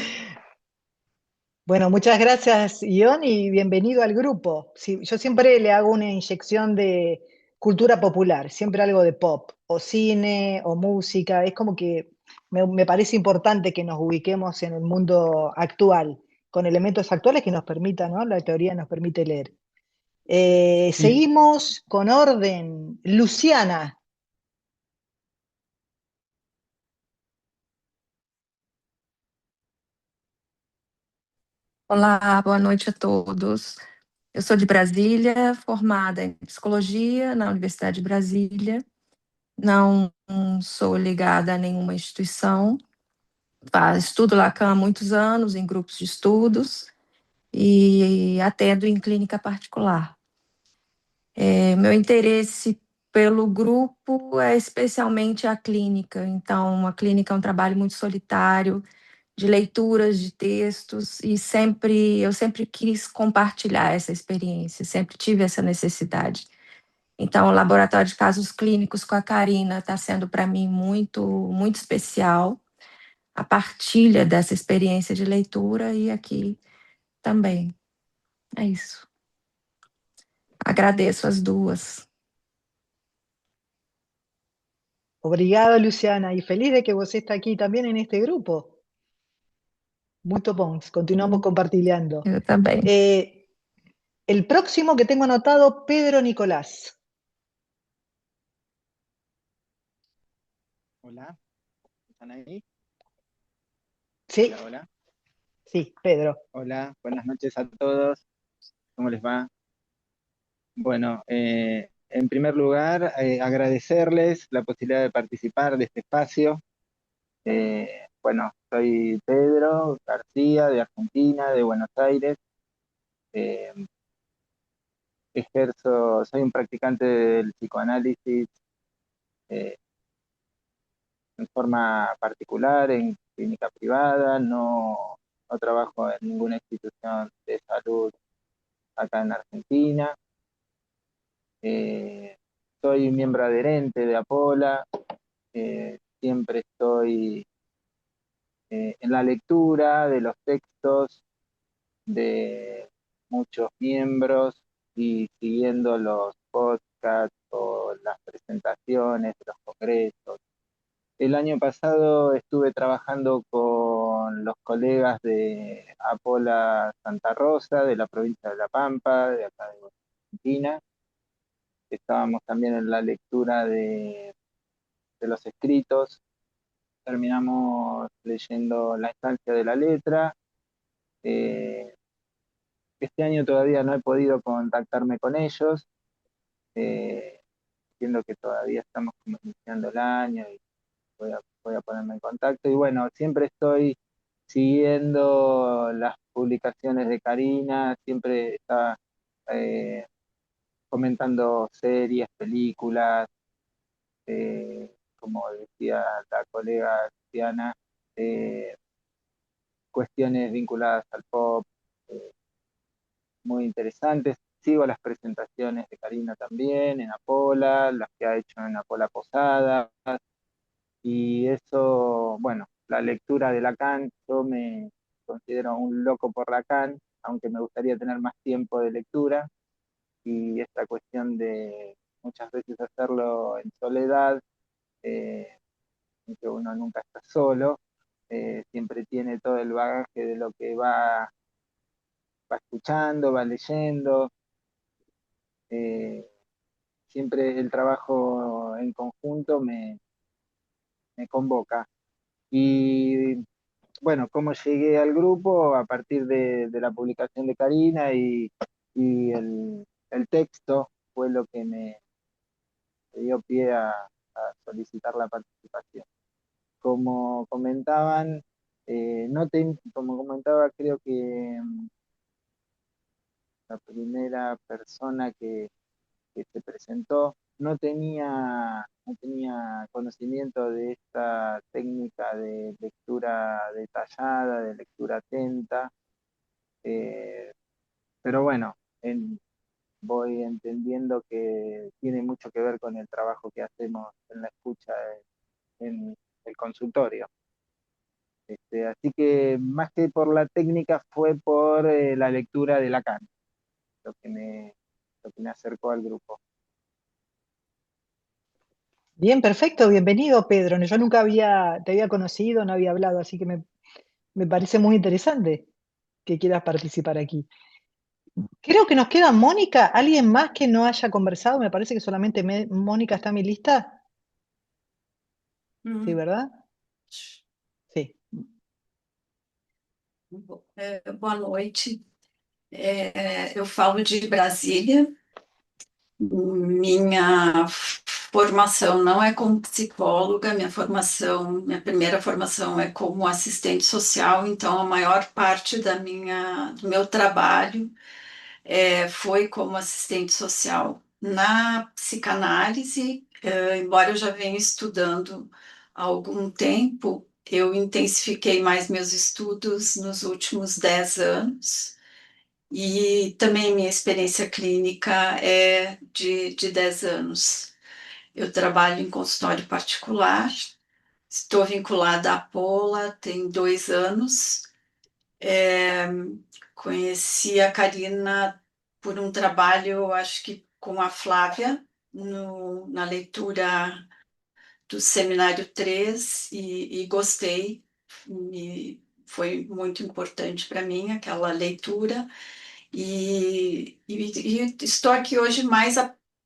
Bueno, muchas gracias, Ion, y bienvenido al grupo. Sí, yo siempre le hago una inyección de cultura popular, siempre algo de pop, o cine, o música. Es como que me parece importante que nos ubiquemos en el mundo actual, con elementos actuales que nos permitan, ¿no? La teoría nos permite leer. Sí. Seguimos con orden. Luciana. Olá, boa noite a todos. Eu sou de Brasília, formada em psicologia na Universidade de Brasília. Não sou ligada a nenhuma instituição. Estudo Lacan há muitos anos em grupos de estudos e atendo em clínica particular. Meu interesse pelo grupo é especialmente a clínica. Então, a clínica é um trabalho muito solitário, de leituras de textos, e eu sempre quis compartilhar essa experiência, sempre tive essa necessidade. Então, o laboratório de casos clínicos com a Karina está sendo para mim muito, muito especial, a partilha dessa experiência de leitura, e aqui também. É isso. Agradeço as duas. Obrigada, Luciana, y feliz de que vos estés aquí también en este grupo. Muito bom, continuamos compartilhando. Eu também. El próximo que tengo anotado, Pedro Nicolás. Hola, ¿están ahí? Sí, Hola, hola. sí, Pedro. Hola, buenas noches a todos. ¿Cómo les va? Bueno, en primer lugar, agradecerles la posibilidad de participar de este espacio. Bueno, soy Pedro García, de Argentina, de Buenos Aires. Eh, soy un practicante del psicoanálisis eh, en forma particular, en clínica privada, no trabajo en ninguna institución de salud acá en Argentina. Soy miembro adherente de Apola, siempre estoy en la lectura de los textos de muchos miembros y siguiendo los podcasts o las presentaciones de los congresos. El año pasado estuve trabajando con los colegas de Apola Santa Rosa, de la provincia de La Pampa, de acá de Argentina. Estábamos también en la lectura de los escritos. Terminamos leyendo La estancia de la letra. Este año todavía no he podido contactarme con ellos. Entiendo que todavía estamos como iniciando el año y voy a ponerme en contacto. Y bueno, siempre estoy siguiendo las publicaciones de Karina, siempre está comentando series, películas, como decía la colega Luciana, cuestiones vinculadas al pop, muy interesantes. Sigo las presentaciones de Karina también en Apola, las que ha hecho en Apola Posadas, y eso, bueno, la lectura de Lacan, yo me considero un loco por Lacan, aunque me gustaría tener más tiempo de lectura, y esta cuestión de muchas veces hacerlo en soledad, que uno nunca está solo, siempre tiene todo el bagaje de lo que va escuchando, va leyendo, siempre el trabajo en conjunto me convoca. Y bueno, cómo llegué al grupo a partir de la publicación de Karina y el texto fue lo que me dio pie a solicitar la participación. Como comentaban, como comentaba, creo que la primera persona que se presentó no tenía conocimiento de esta técnica de lectura detallada, de lectura atenta, pero bueno, voy entendiendo que tiene mucho que ver con el trabajo que hacemos en la escucha en el consultorio. Así que más que por la técnica fue por la lectura de Lacan, lo que me acercó al grupo. Bien, perfecto, bienvenido, Pedro. Yo nunca te había conocido, no había hablado, así que me parece muy interesante que quieras participar aquí. Creo que nos queda Mónica. ¿Alguien más que no haya conversado? Me parece que solamente Mónica está en mi lista. Sí, ¿verdad? Sí. Boa noite. Eu falo de Brasília. Minha formação não é como psicóloga, minha primeira formação é como assistente social, então a maior parte do meu trabalho foi como assistente social na psicanálise, embora eu já venha estudando há algum tempo, eu intensifiquei mais meus estudos nos últimos 10 anos. E também minha experiência clínica é de 10 anos. Eu trabalho em consultório particular, estou vinculada à Pola tem 2 anos. É, Conheci a Karina por um trabalho, eu acho que com a Flávia, na leitura do Seminário 3 e gostei. Foi muito importante para mim aquela leitura. E estou aqui hoje mais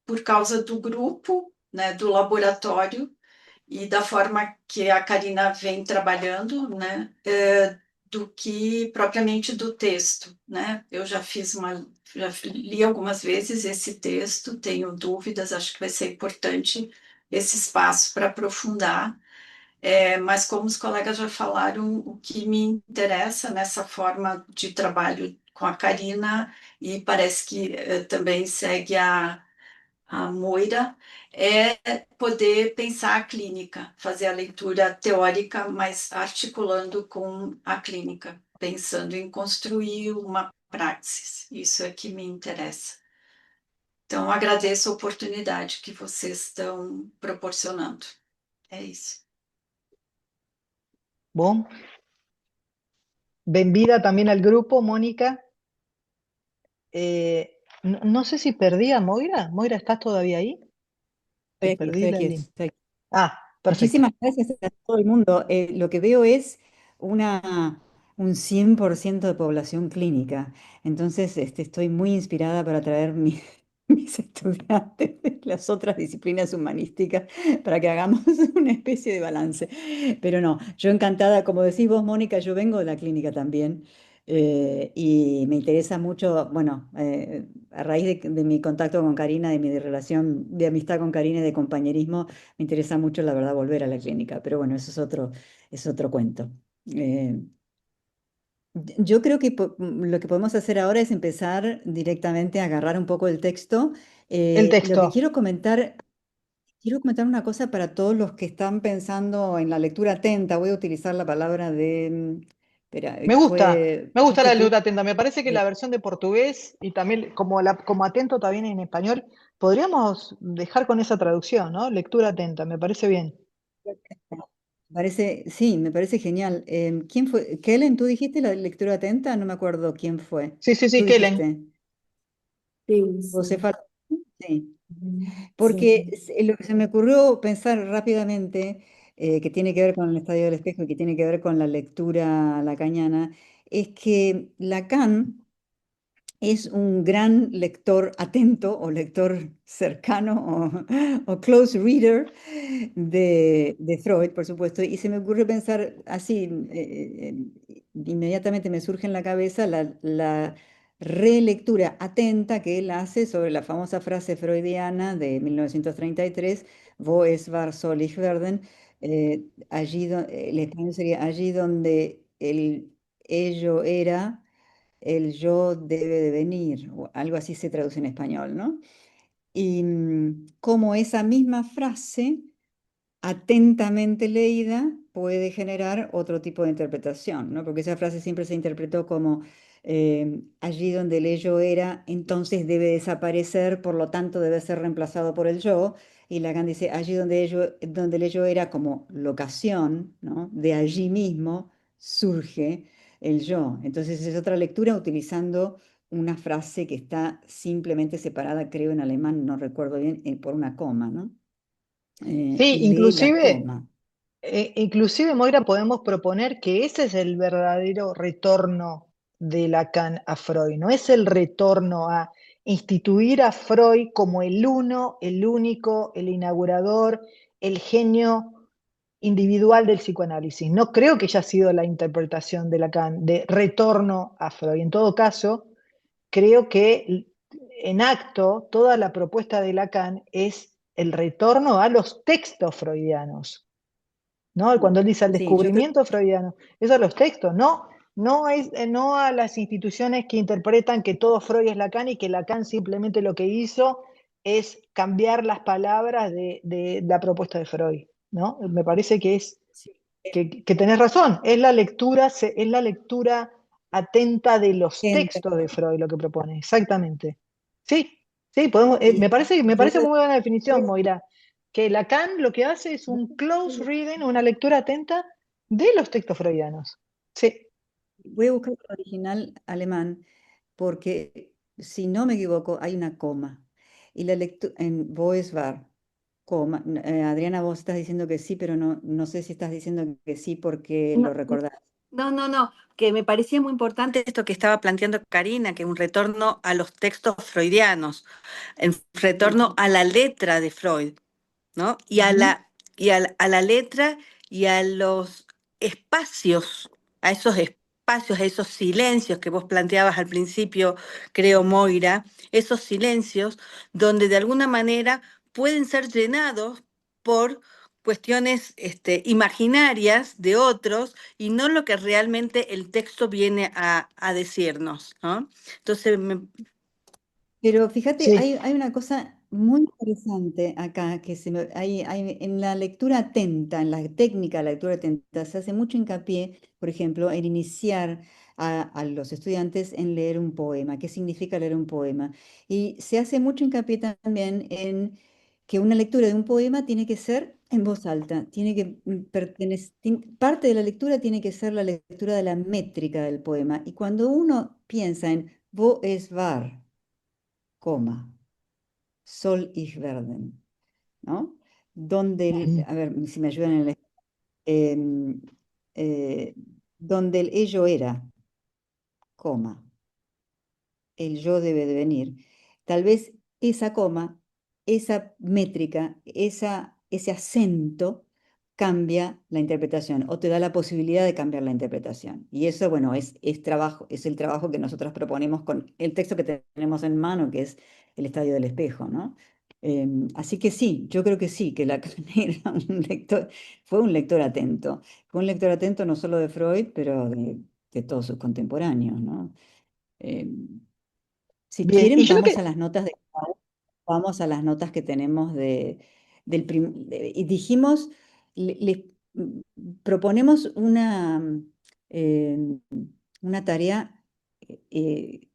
por causa do grupo, né, do laboratório e da forma que a Karina vem trabalhando, né, do que propriamente do texto, né? Eu já li algumas vezes esse texto, tenho dúvidas, acho que vai ser importante esse espaço para aprofundar. Mas como os colegas já falaram, o que me interessa nessa forma de trabalho com a Karina, e parece que também segue a Moira, é poder pensar a clínica, fazer a leitura teórica, mas articulando com a clínica, pensando em construir uma praxis. Isso é que me interessa. Então, agradeço a oportunidade que vocês estão proporcionando. É isso. Bom, bienvenida también al grupo, Mónica. No sé si perdí a Moira. Moira, ¿estás todavía ahí? Te perdí la línea. Estoy aquí. Ah, perfecto. Muchísimas gracias a todo el mundo. Lo que veo es un 100% de población clínica. Entonces, estoy muy inspirada para traer mis estudiantes de las otras disciplinas humanísticas para que hagamos una especie de balance. Pero no, yo encantada, como decís vos, Mónica, yo vengo de la clínica también. Y me interesa mucho, bueno, a raíz de mi contacto con Karina, de mi relación de amistad con Karina y de compañerismo, me interesa mucho, la verdad, volver a la clínica, pero bueno, eso es otro cuento. Yo creo que lo que podemos hacer ahora es empezar directamente a agarrar un poco el texto. El Lo que texto. quiero comentar una cosa para todos los que están pensando en la lectura atenta. Voy a utilizar la palabra de, espera, Me gusta fuiste la tú. lectura atenta. Me parece que la versión de portugués y también como atento también en español, podríamos dejar con esa traducción, ¿no? Lectura atenta, me parece bien. Sí, me parece genial. ¿Quién fue? Kellen, ¿tú dijiste la lectura atenta? No me acuerdo quién fue. Sí, sí, Tú sí, Kellen. dijiste. Sim, sim. Josefa. Sí. Porque Sim. lo que se me ocurrió pensar rápidamente, que tiene que ver con el estadio del espejo y que tiene que ver con la lectura lacaniana, es que Lacan es un gran lector atento o lector cercano o close reader de Freud, por supuesto, y se me ocurre pensar así, inmediatamente me surge en la cabeza la relectura atenta que él hace sobre la famosa frase freudiana de 1933, Wo es war soll ich werden, el español sería allí donde el ello era el yo debe de venir, o algo así se traduce en español, ¿no? Y como esa misma frase, atentamente leída, puede generar otro tipo de interpretación, ¿no? Porque esa frase siempre se interpretó como allí donde el ello era, entonces debe desaparecer, por lo tanto debe ser reemplazado por el yo. Y Lacan dice, allí donde el ello era como locación, ¿no? De allí mismo surge el yo. Entonces es otra lectura utilizando una frase que está simplemente separada, creo en alemán, no recuerdo bien, por una coma, ¿no? Sí, Lee la coma. inclusive, Moira, podemos proponer que ese es el verdadero retorno de Lacan a Freud, no es el retorno a instituir a Freud como el uno, el único, el inaugurador, el genio individual del psicoanálisis. No creo que haya sido la interpretación de Lacan de retorno a Freud. En todo caso, creo que en acto toda la propuesta de Lacan es el retorno a los textos freudianos, ¿no? Cuando él dice al Sí, yo creo descubrimiento freudiano, es a los textos, no a las instituciones que interpretan que todo Freud es Lacan y que Lacan simplemente lo que hizo es cambiar las palabras de la propuesta de Freud, ¿no? Me parece que sí, que tenés razón, es la lectura atenta de los gente, textos de Freud lo que propone, exactamente. Sí, sí, y me yo parece creo muy buena definición, Moira, que Lacan lo que hace es un close reading, una lectura atenta de los textos freudianos. Sí, voy a buscar el original alemán porque, si no me equivoco, hay una coma. Y la lectura en Voes war, coma. Adriana, vos estás diciendo que sí, pero no sé si estás diciendo que sí porque lo No, recordás. no, que me parecía muy importante esto que estaba planteando Karina, que un retorno a los textos freudianos, en retorno a la letra de Freud, ¿no? ujú, A la letra y a los espacios, a esos espacios, a esos silencios que vos planteabas al principio, creo, Moira, esos silencios donde de alguna manera pueden ser llenados por cuestiones imaginarias de otros y no lo que realmente el texto viene a decirnos, ¿no? Entonces, Pero fíjate, sí. hay una cosa muy interesante acá que en la lectura atenta, en la técnica de la lectura atenta, se hace mucho hincapié, por ejemplo, en iniciar a los estudiantes en leer un poema. ¿Qué significa leer un poema? Y se hace mucho hincapié también en que una lectura de un poema tiene que ser en voz alta, tiene que parte de la lectura tiene que ser la lectura de la métrica del poema. Y cuando uno piensa en Wo es wahr, coma, soll ich werden, ¿no? Ujú. A ver si me ayudan em, eh, donde el ello era, coma, el yo debe de venir. Tal vez esa coma, esa métrica, ese acento cambia la interpretación o te da la posibilidad de cambiar la interpretación. Y eso, bueno, es el trabajo que nosotros proponemos con el texto que tenemos en mano, que es El Estadio del Espejo, ¿no? Así que sí, yo creo que sí, que Lacan era fue un lector atento. Fue un lector atento no solo de Freud, pero de todos sus contemporáneos, ¿no? Em, si Bien, y quieren, yo lo vamos a que, las notas vamos a las notas que tenemos y dijimos, proponemos eh, una tarea eh,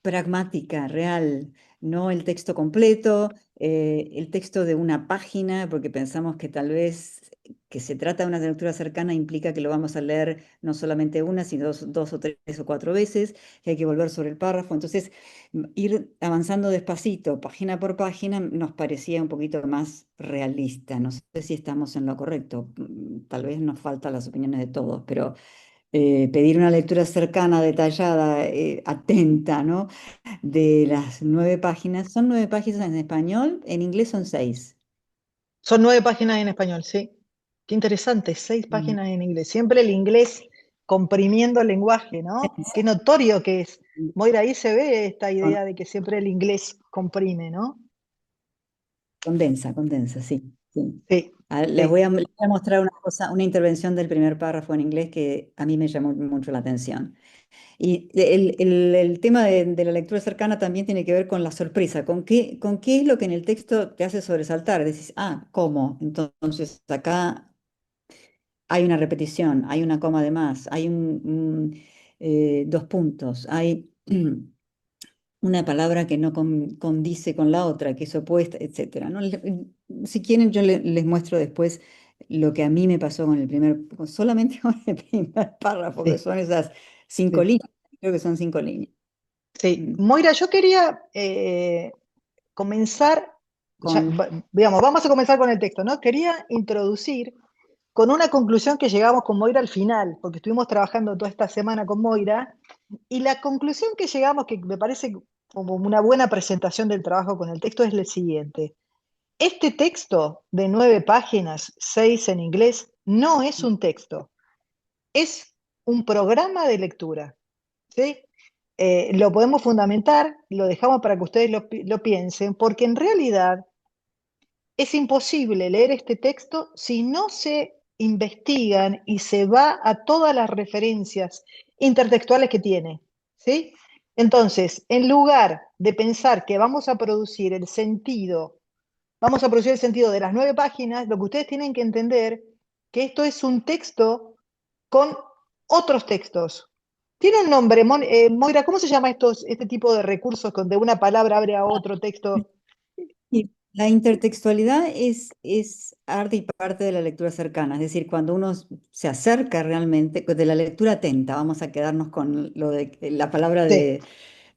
pragmática, real, no el texto completo, el texto de una página, porque pensamos que tal vez que se trata de una lectura cercana implica que lo vamos a leer no solamente una, sino dos o tres o cuatro veces, que hay que volver sobre el párrafo. Entonces, ir avanzando despacito, página por página, nos parecía un poquito más realista. No sé si estamos en lo correcto. Tal vez nos faltan las opiniones de todos, pero pedir una lectura cercana, detallada, atenta, ¿no? De las 9 páginas. Son 9 páginas en español, en inglés son 6. son 9 páginas en español, sí. Qué interesante, 6 páginas en inglés. Siempre el inglés comprimiendo el lenguaje, ¿no? Qué notorio que es. Moira, ahí se ve esta idea de que siempre el inglés comprime, ¿no? Condensa, sí. Sí. Sí, Les sí. voy a mostrar una cosa, una intervención del primer párrafo en inglés que a mí me llamó mucho la atención. Y el tema de la lectura cercana también tiene que ver con la sorpresa, con qué es lo que en el texto te hace sobresaltar. Decís, ¿cómo? Entonces acá hay una repetición, hay una coma de más, hay dos puntos, hay una palabra que no condice con la otra, que es opuesta, etcétera, ¿no? Si quieren, yo les muestro después lo que a mí me pasó solamente con el primer párrafo, que Sí, son esas 5 líneas, creo que son 5 líneas. sí. Mm, Moira, yo quería comenzar, Con, digamos, vamos a comenzar con el texto, ¿no? Quería introducir con una conclusión que llegamos con Moira al final, porque estuvimos trabajando toda esta semana con Moira, y la conclusión que llegamos, que me parece como una buena presentación del trabajo con el texto, es la siguiente. Este texto de 9 páginas, 6 en inglés, no es un texto, es un programa de lectura, ¿sí? Lo podemos fundamentar, lo dejamos para que ustedes lo piensen, porque en realidad es imposible leer este texto si no se investigan y se va a todas las referencias intertextuales que tiene, ¿sí? Entonces, en lugar de pensar que vamos a producir el sentido de las 9 páginas, lo que ustedes tienen que entender que esto es un texto con otros textos. Tiene un nombre, Moira, ¿cómo se llama este tipo de recursos donde una palabra abre a otro texto? Y la intertextualidad es arte y parte de la lectura cercana, es decir, cuando uno se acerca realmente, de la lectura atenta, vamos a quedarnos con lo de la palabra Sí,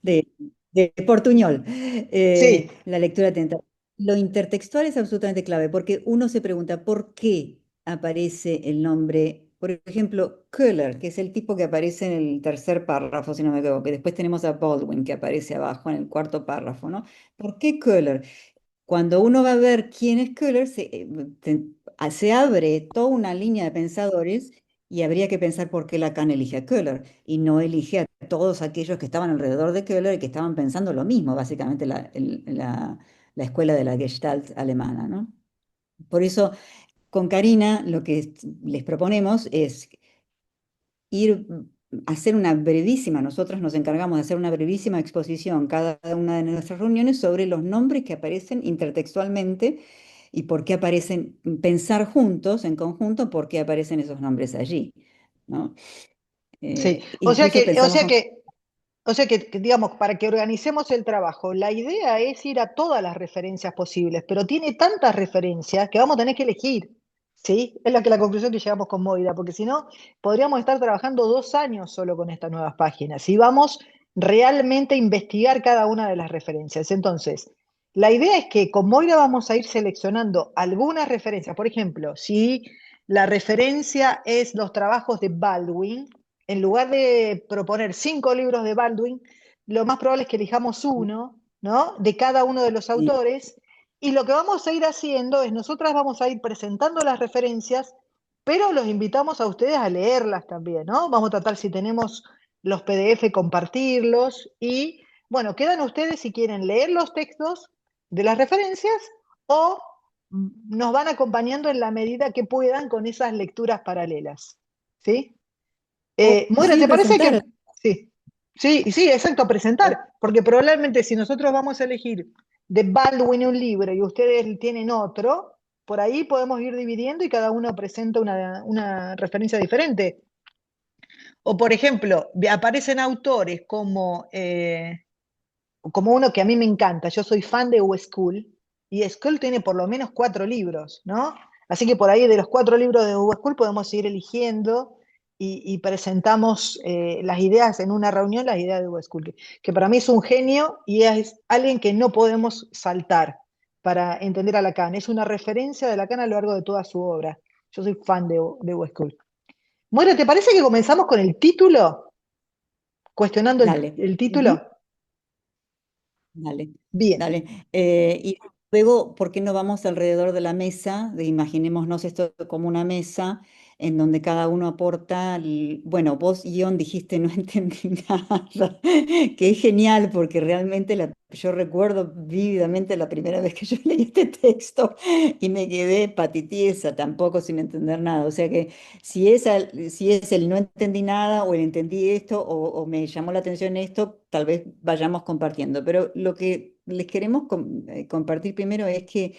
de, de Portuñol, sí, la lectura atenta. Lo intertextual es absolutamente clave porque uno se pregunta por qué aparece el nombre, por ejemplo, Köhler, que es el tipo que aparece en el tercer párrafo, si no me equivoco, que después tenemos a Baldwin, que aparece abajo en el cuarto párrafo, ¿no? ¿Por qué Köhler? Cuando uno va a ver quién es Köhler, se abre toda una línea de pensadores y habría que pensar por qué Lacan elige a Köhler y no elige a todos aquellos que estaban alrededor de Köhler y que estaban pensando lo mismo, básicamente la escuela de la Gestalt alemana, ¿no? Por eso, con Karina, lo que les proponemos es ir a hacer una brevísima, nosotros nos encargamos de hacer una brevísima exposición cada una de nuestras reuniones sobre los nombres que aparecen intertextualmente y por qué aparecen, pensar juntos, en conjunto, por qué aparecen esos nombres allí, ¿no? sí. Incluso pensamos con... Digamos, para que organicemos el trabajo, la idea es ir a todas las referencias posibles, pero tiene tantas referencias que vamos a tener que elegir, ¿sí? Es la conclusión que llegamos con Moira, porque si no, podríamos estar trabajando 2 años solo con estas nuevas páginas y vamos realmente a investigar cada una de las referencias. Entonces, la idea es que con Moira vamos a ir seleccionando algunas referencias. Por ejemplo, si la referencia es los trabajos de Baldwin, en lugar de proponer 5 libros de Baldwin, lo más probable es que elijamos uno, ¿no? De cada uno de los Sí. autores. Y lo que vamos a ir haciendo es, nosotras vamos a ir presentando las referencias, pero los invitamos a ustedes a leerlas también, ¿no? Vamos a tratar, si tenemos los PDF, compartirlos. Y bueno, quedan ustedes si quieren leer los textos de las referencias o nos van acompañando en la medida que puedan con esas lecturas paralelas, ¿sí? Moira, Sí, ¿te parece que...? presentar. Sí, sí, exacto, presentar, porque probablemente si nosotros vamos a elegir de Baldwin un libro y ustedes tienen otro, por ahí podemos ir dividiendo y cada uno presenta una referencia diferente. O por ejemplo, aparecen autores como uno que a mí me encanta, yo soy fan de School, y School tiene por lo menos 4 libros, ¿no? Así que por ahí de los 4 libros de School podemos ir eligiendo y presentamos las ideas en una reunión, las ideas de School, que para mí es un genio y es alguien que no podemos saltar para entender a Lacan. Es una referencia de Lacan a lo largo de toda su obra. Yo soy fan de School. Bueno, ¿te parece que comenzamos con el título? Cuestionando Dale. el Ujú. título. Dale, Bien. dale. Y luego, ¿por qué no vamos alrededor de la mesa? Imaginémonos esto como una mesa en donde cada uno aporta, bueno, vos, Ion, dijiste no entendí nada, que es genial porque realmente yo recuerdo vívidamente la primera vez que yo leí este texto y me quedé patitiesa, tampoco sin entender nada. O sea que si es el no entendí nada o el entendí esto o me llamó la atención esto, tal vez vayamos compartiendo. Pero lo que les queremos compartir primero es que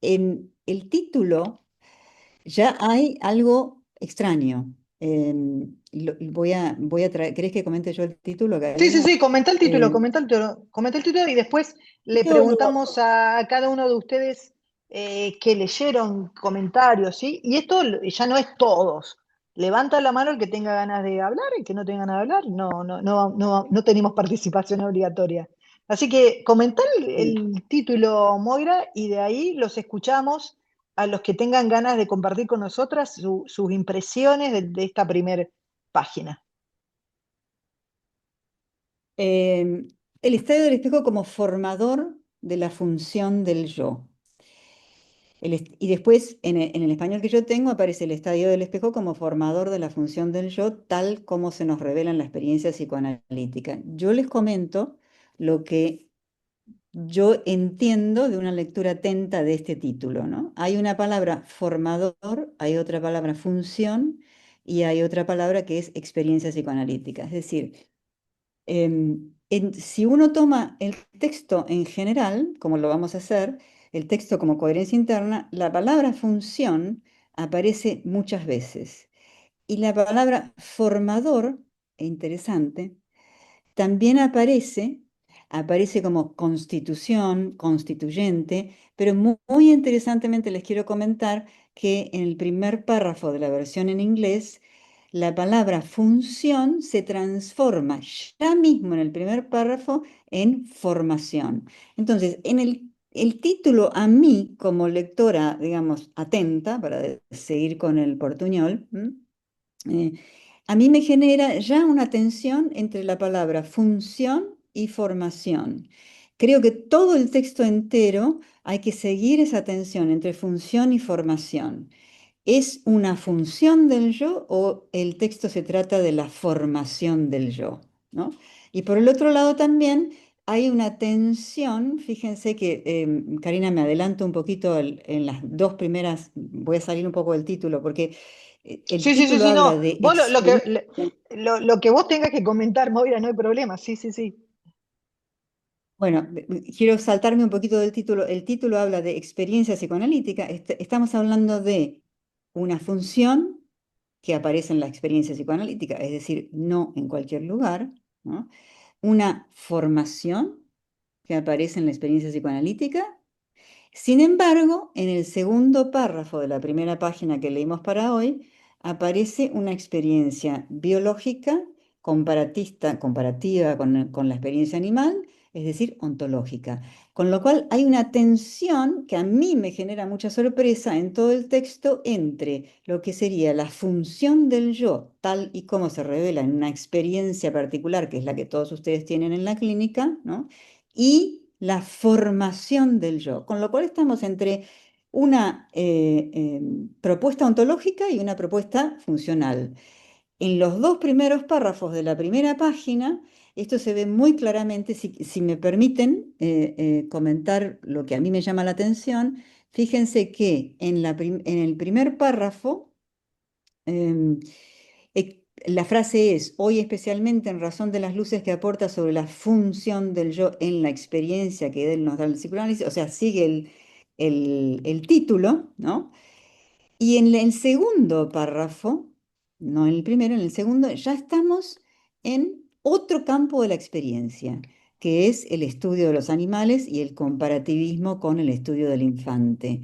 en el título ya hay algo extraño. Voy a traer, ¿querés que comente yo el título, Karina? Sí, comenta el título, Eh, comenta el título y después le título, preguntamos a cada uno de ustedes que leyeron comentarios, ¿sí? Y esto ya no es todos. Levanta la mano el que tenga ganas de hablar, el que no tenga ganas de hablar, no tenemos participación obligatoria. Así que comentar sí. el título, Moira, y de ahí los escuchamos a los que tengan ganas de compartir con nosotras sus impresiones de esta primera página. Eh, el estadio del espejo como formador de la función del yo. Y después, en el español que yo tengo, aparece el estadio del espejo como formador de la función del yo, tal como se nos revela en la experiencia psicoanalítica. Yo les comento lo que yo entiendo de una lectura atenta de este título, ¿no? Hay una palabra formador, hay otra palabra función y hay otra palabra que es experiencia psicoanalítica. Es decir, si uno toma el texto en general, como lo vamos a hacer, el texto como coherencia interna, la palabra función aparece muchas veces. Y la palabra formador, e interesante, también aparece como constitución, constituyente, pero muy interesantemente les quiero comentar que en el primer párrafo de la versión en inglés, la palabra función se transforma ya mismo en el primer párrafo en formación. Entonces, el título a mí, como lectora, digamos, atenta, para seguir con el portuñol, eh, a mí me genera ya una tensión entre la palabra función y formación. Creo que todo el texto entero hay que seguir esa tensión entre función y formación. ¿Es una función del yo o el texto se trata de la formación del yo? ¿No? Y por el otro lado también hay una tensión, fíjense que, Karina, me adelanto un poquito en las dos primeras, voy a salir un poco del título, porque el Sí, sí, sí, título sí, no. habla de Vos experiencia. lo que vos tengas que comentar, Moira, no hay problema. Sí, sí, sí. Bueno, quiero saltarme un poquito del título. El título habla de experiencia psicoanalítica. Estamos hablando de una función que aparece en la experiencia psicoanalítica, es decir, no en cualquier lugar, ¿no? Una formación que aparece en la experiencia psicoanalítica. Sin embargo, en el segundo párrafo de la primera página que leímos para hoy, aparece una experiencia biológica comparativa con la experiencia animal, es decir, ontológica. Con lo cual hay una tensión que a mí me genera mucha sorpresa en todo el texto entre lo que sería la función del yo, tal y como se revela en una experiencia particular, que es la que todos ustedes tienen en la clínica, ¿no? Y la formación del yo, con lo cual estamos entre una propuesta ontológica y una propuesta funcional. En los dos primeros párrafos de la primera página, esto se ve muy claramente, si me permiten comentar lo que a mí me llama la atención, fíjense que en el primer párrafo, em, la frase es, hoy especialmente en razón de las luces que aporta sobre la función del yo en la experiencia que él nos da el psicoanálisis, o sea, sigue el título, ¿no? Y en el segundo párrafo, no en el primero, en el segundo, ya estamos en otro campo de la experiencia, que es el estudio de los animales y el comparativismo con el estudio del infante.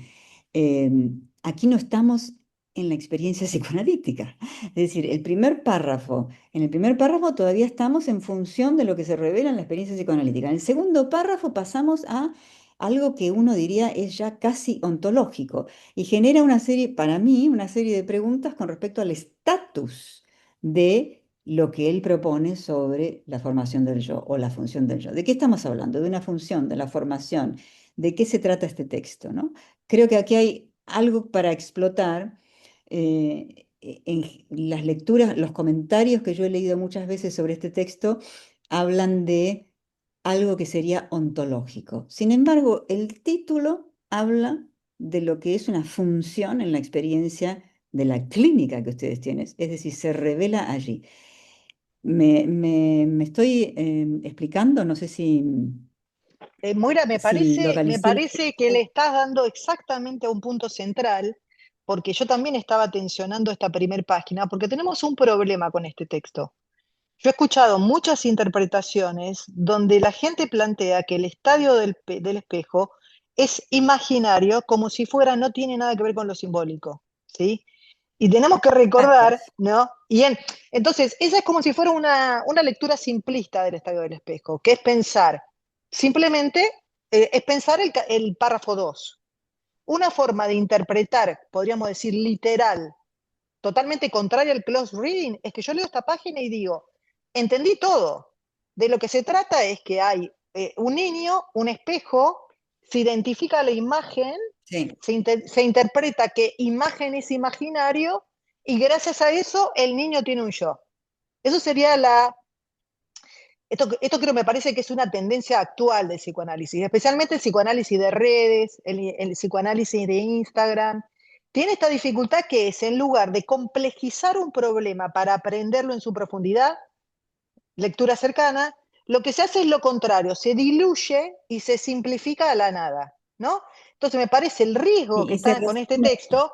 Aquí no estamos en la experiencia psicoanalítica. Es decir, en el primer párrafo todavía estamos en función de lo que se revela en la experiencia psicoanalítica. En el segundo párrafo pasamos a algo que uno diría es ya casi ontológico y genera una serie, para mí, una serie de preguntas con respecto al estatus de lo que él propone sobre la formación del yo o la función del yo. ¿De qué estamos hablando? ¿De una función, de la formación? ¿De qué se trata este texto, no? Creo que aquí hay algo para explotar. En las lecturas, los comentarios que yo he leído muchas veces sobre este texto hablan de algo que sería ontológico. Sin embargo, el título habla de lo que es una función en la experiencia de la clínica que ustedes tienen, es decir, se revela allí. Me estoy explicando, no sé Moira, si me localicé. parece que le estás dando exactamente a un punto central, porque yo también estaba tensionando esta primer página, porque tenemos un problema con este texto. Yo he escuchado muchas interpretaciones donde la gente plantea que el estadio del espejo es imaginario, como si fuera, no tiene nada que ver con lo simbólico, ¿sí? Y tenemos que Exacto. recordar, ¿no? Entonces, esa es como si fuera una lectura simplista del estadio del espejo, que es pensar, simplemente es pensar el párrafo 2. Una forma de interpretar, podríamos decir literal, totalmente contraria al close reading, es que yo leo esta página y digo, entendí todo. De lo que se trata es que hay un niño, un espejo, se identifica la imagen, Sí. se interpreta que imagen es imaginario y gracias a eso el niño tiene un yo. Eso sería esto creo me parece que es una tendencia actual del psicoanálisis, especialmente el psicoanálisis de redes, el psicoanálisis de Instagram. Tiene esta dificultad que es, en lugar de complejizar un problema para aprenderlo en su profundidad, lectura cercana, lo que se hace es lo contrario, se diluye y se simplifica a la nada, ¿no? Entonces me parece el riesgo que Y se está con este texto,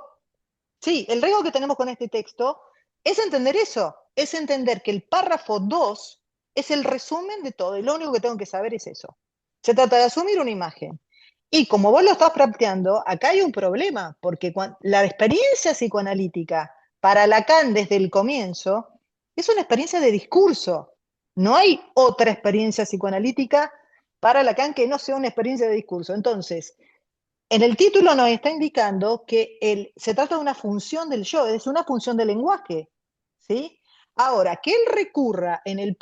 sí, el riesgo que tenemos con este texto es entender eso, es entender que el párrafo 2 es el resumen de todo, y lo único que tengo que saber es eso. Se trata de asumir una imagen. Y como vos lo estás planteando, acá hay un problema, porque la experiencia psicoanalítica para Lacan desde el comienzo es una experiencia de discurso. No hay otra experiencia psicoanalítica para Lacan que no sea una experiencia de discurso. Entonces, en el título nos está indicando que se trata de una función del yo, es una función del lenguaje, ¿sí? Ahora, que él recurra en el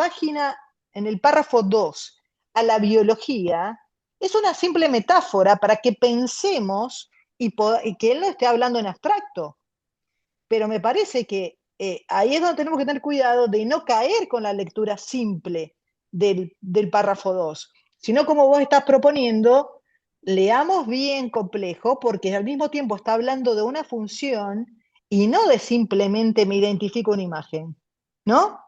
párrafo 2 a la biología, es una simple metáfora para que pensemos y que él no esté hablando en abstracto. Pero me parece que ahí es donde tenemos que tener cuidado de no caer con la lectura simple del párrafo 2, sino como vos estás proponiendo, leamos bien complejo, porque al mismo tiempo está hablando de una función y no de simplemente me identifico una imagen, ¿no?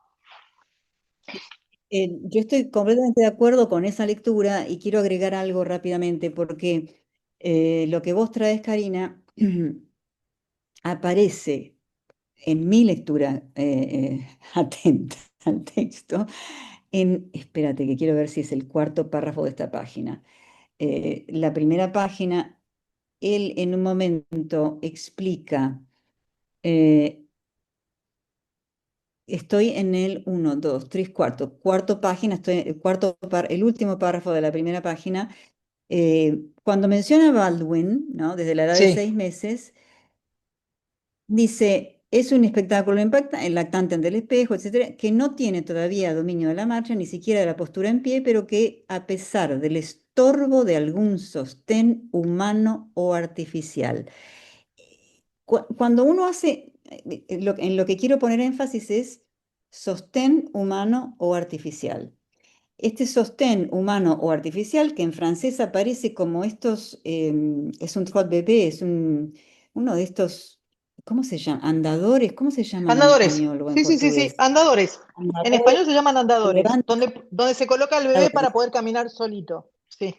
Yo estoy completamente de acuerdo con esa lectura y quiero agregar algo rápidamente porque lo que vos traes, Karina, aparece en mi lectura atenta al texto, espérate que quiero ver si es el cuarto párrafo de esta página. La primera página, él en un momento explica, estoy en el 1, 2, 3, cuarto página, el último párrafo de la primera página, cuando menciona a Baldwin, ¿no? Desde la edad de Sí. 6 meses, dice, es un espectáculo el lactante ante el espejo, etcétera, que no tiene todavía dominio de la marcha, ni siquiera de la postura en pie, pero que a pesar del estorbo de algún sostén humano o artificial. Cuando uno hace, en lo que quiero poner énfasis es sostén humano o artificial. Este sostén humano o artificial, que en francés aparece como estos, es un trot bébé, es uno de estos, ¿cómo se llama? Andadores, ¿cómo se llaman en Andadores, español o en sí, portugués? andadores. En Andadores español se llaman que andadores, levantan. donde se coloca el bebé para poder caminar solito. Sí.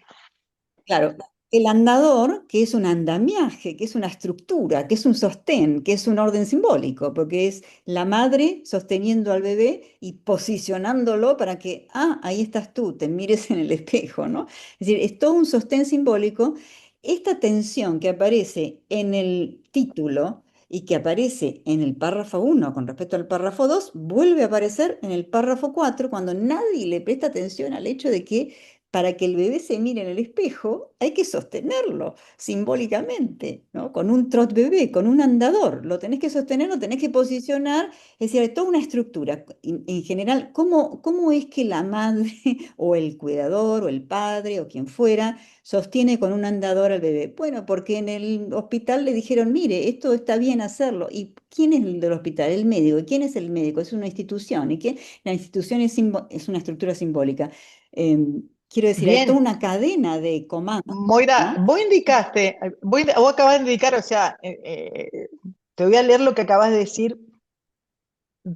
Claro, el andador, que es un andamiaje, que es una estructura, que es un sostén, que es un orden simbólico, porque es la madre sosteniendo al bebé y posicionándolo para que, ahí estás tú, te mires en el espejo, ¿no? Es decir, es todo un sostén simbólico. Esta tensión que aparece en el título y que aparece en el párrafo 1 con respecto al párrafo 2, vuelve a aparecer en el párrafo 4 cuando nadie le presta atención al hecho de que para que el bebé se mire en el espejo, hay que sostenerlo simbólicamente, ¿no? Con un trot bebé, con un andador. Lo tenés que sostener, lo tenés que posicionar. Es decir, hay toda una estructura. En general, ¿cómo es que la madre o el cuidador o el padre o quien fuera sostiene con un andador al bebé? Bueno, porque en el hospital le dijeron, mire, esto está bien hacerlo. ¿Y quién es el del hospital? El médico. ¿Y quién es el médico? Es una institución. ¿Y qué? La institución es una estructura simbólica. Quiero decir, hay toda Bien, una cadena de comandos, Moira, ¿no? vos acabas de indicar, o sea, te voy a leer lo que acabas de decir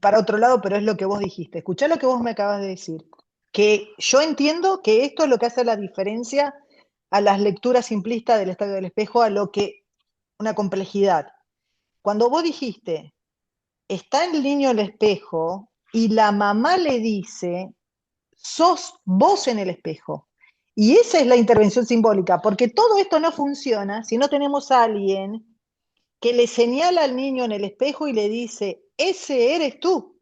para otro lado, pero es lo que vos dijiste. Escuchá lo que vos me acabas de decir. Que yo entiendo que esto es lo que hace la diferencia a las lecturas simplistas del Estadio del Espejo, a lo que una complejidad. Cuando vos dijiste, está el niño en el espejo y la mamá le dice, sos vos en el espejo. Y esa es la intervención simbólica, porque todo esto no funciona si no tenemos a alguien que le señala al niño en el espejo y le dice, ese eres tú,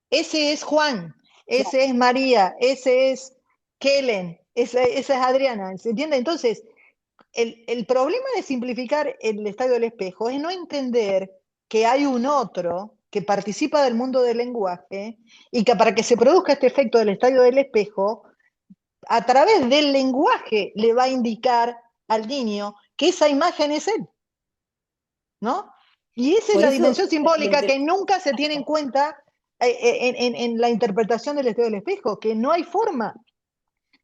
ese es Juan, Claro. ese es María, ese es Kellen, esa es Adriana, ¿se entiende? Entonces, el problema de simplificar el estadio del espejo es no entender que hay un otro que participa del mundo del lenguaje y que para que se produzca este efecto del estadio del espejo, a través del lenguaje le va a indicar al niño que esa imagen es él, ¿no? Y esa es Por la eso, dimensión simbólica que nunca se tiene en cuenta en la interpretación del estado del espejo, que no hay forma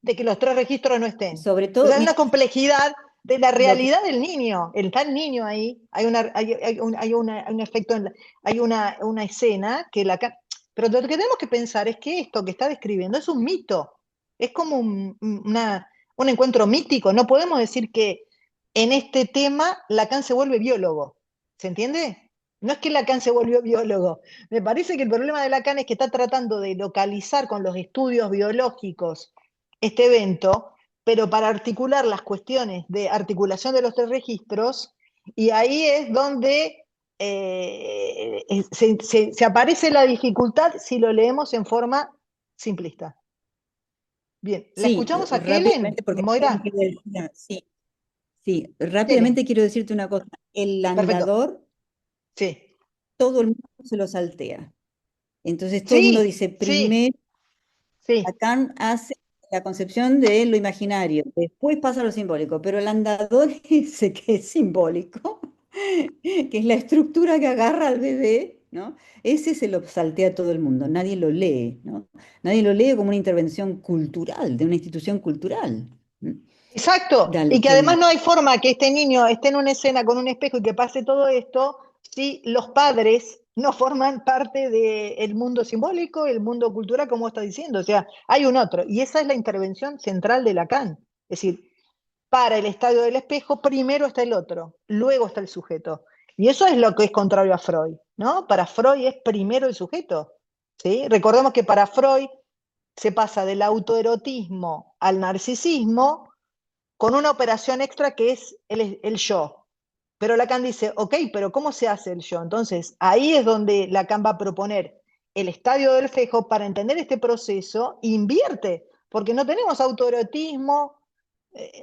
de que los tres registros no estén. Sobre O todo, sea, hay mira, una complejidad de la lo que, realidad del niño. Está el niño ahí, hay un efecto, hay una escena que pero lo que tenemos que pensar es que esto que está describiendo es un mito, es como un encuentro mítico. No podemos decir que en este tema Lacan se vuelve biólogo, ¿se entiende? No es que Lacan se volvió biólogo. Me parece que el problema de Lacan es que está tratando de localizar con los estudios biológicos este evento, pero para articular las cuestiones de articulación de los tres registros, y ahí es donde se aparece la dificultad si lo leemos en forma simplista. Bien, ¿la sí, escuchamos a Kellen, rápidamente, porque Moira? sí, sí, Kellen, rápidamente quiero decirte una cosa. El perfecto. andador, Sí, todo el mundo se lo saltea. Entonces todo el mundo sí, dice, sí, primero sí. Lacan hace la concepción de lo imaginario, después pasa a lo simbólico, pero el andador ese que es simbólico, que es la estructura que agarra al bebé, ¿no? Ese se lo saltea todo el mundo, nadie lo lee, ¿no? Nadie lo lee como una intervención cultural, de una institución cultural. Exacto, y que además Que no hay forma que este niño esté en una escena con un espejo y que pase todo esto si los padres no forman parte del mundo simbólico, el mundo cultural, como está diciendo. O sea, hay un otro. Y esa es la intervención central de Lacan. Es decir, para el estadio del espejo, primero está el otro, luego está el sujeto. Y eso es lo que es contrario a Freud, ¿no? Para Freud es primero el sujeto. ¿Sí? Recordemos que para Freud se pasa del autoerotismo al narcisismo con una operación extra que es el yo. Pero Lacan dice, ok, pero ¿cómo se hace el yo? Entonces, ahí es donde Lacan va a proponer el estadio del espejo para entender este proceso, invierte, porque no tenemos autoerotismo,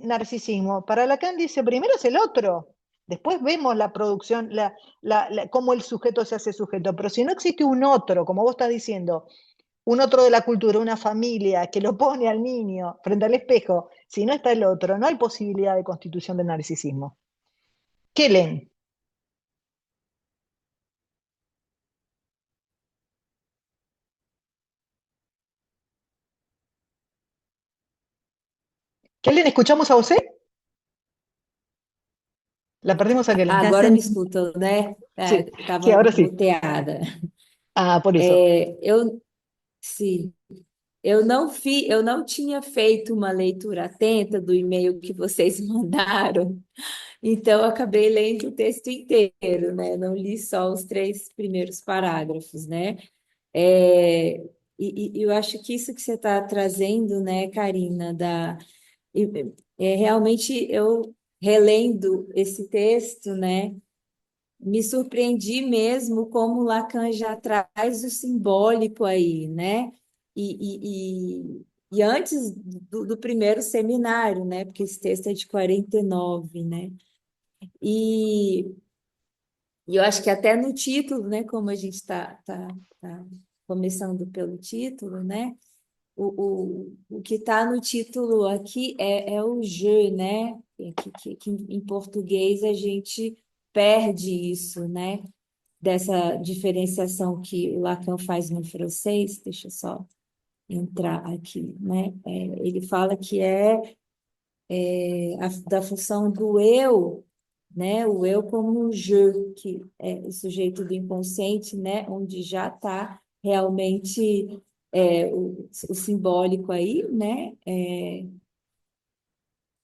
narcisismo. Para Lacan dice, primero es el otro, después vemos la producción, cómo el sujeto se hace sujeto, pero si no existe un otro, como vos estás diciendo, un otro de la cultura, una familia que lo pone al niño frente al espejo, si no está el otro, no hay posibilidad de constitución de narcisismo. Kellen, Kellen, ¿escuchamos a você? La perdimos a Kellen. estás Agora me en... escutam, né? Sí, sí, Estava ahora sí. muteada. Ah, por eso. Eu, sim, eu não tinha feito uma leitura atenta do e-mail que vocês mandaram, então eu acabei lendo o texto inteiro, né? Não li só os três primeiros parágrafos, né? É, e eu acho que isso que você está trazendo, né, Karina, realmente eu relendo esse texto, né? Me surpreendi mesmo como Lacan já traz o simbólico aí, né? E antes do primeiro seminário, né? Porque esse texto é de 49, né? E, e eu acho que até no título, né? Como a gente tá começando pelo título, né? O que está no título aqui é o je, né? Que em português a gente perde isso, né? Dessa diferenciação que o Lacan faz no francês, deixa eu só entrar aqui, né? Ele fala que da função do eu, né? O eu como um je, que é o sujeito do inconsciente, né? Onde já está realmente o simbólico aí, né?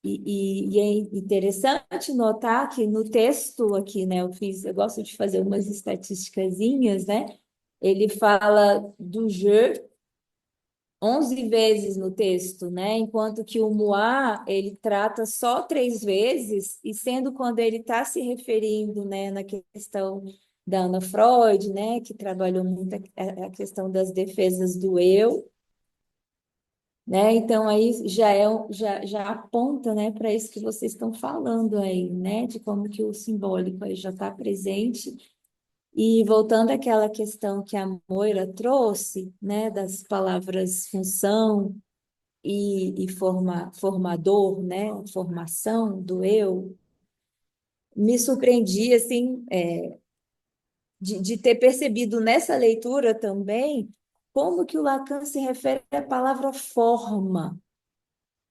E é interessante notar que no texto aqui, né, eu gosto de fazer umas estatísticazinhas, né? Ele fala do je 11 vezes no texto, né? Enquanto que o moi, ele trata só 3 vezes, e sendo quando ele está se referindo, né, na questão da Ana Freud, né, que trabalhou muito a questão das defesas do eu, né? Então aí já aponta, né, para isso que vocês estão falando aí, né, de como que o simbólico aí já está presente. E voltando àquela questão que a Moira trouxe, né, das palavras função e formador, né, formação do eu, me surpreendi assim de ter percebido nessa leitura também como que o Lacan se refere à palavra forma.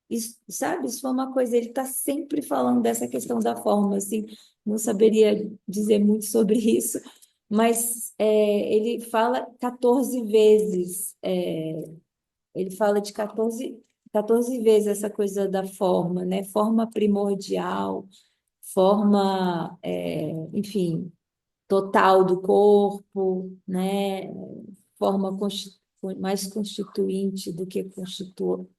Isso, sabe, isso foi uma coisa, ele está sempre falando dessa questão da forma, assim, não saberia dizer muito sobre isso, mas ele fala 14 vezes, ele fala de 14 vezes essa coisa da forma, né? Forma primordial, forma, enfim, total do corpo, né? Forma mais constituinte do que constituída,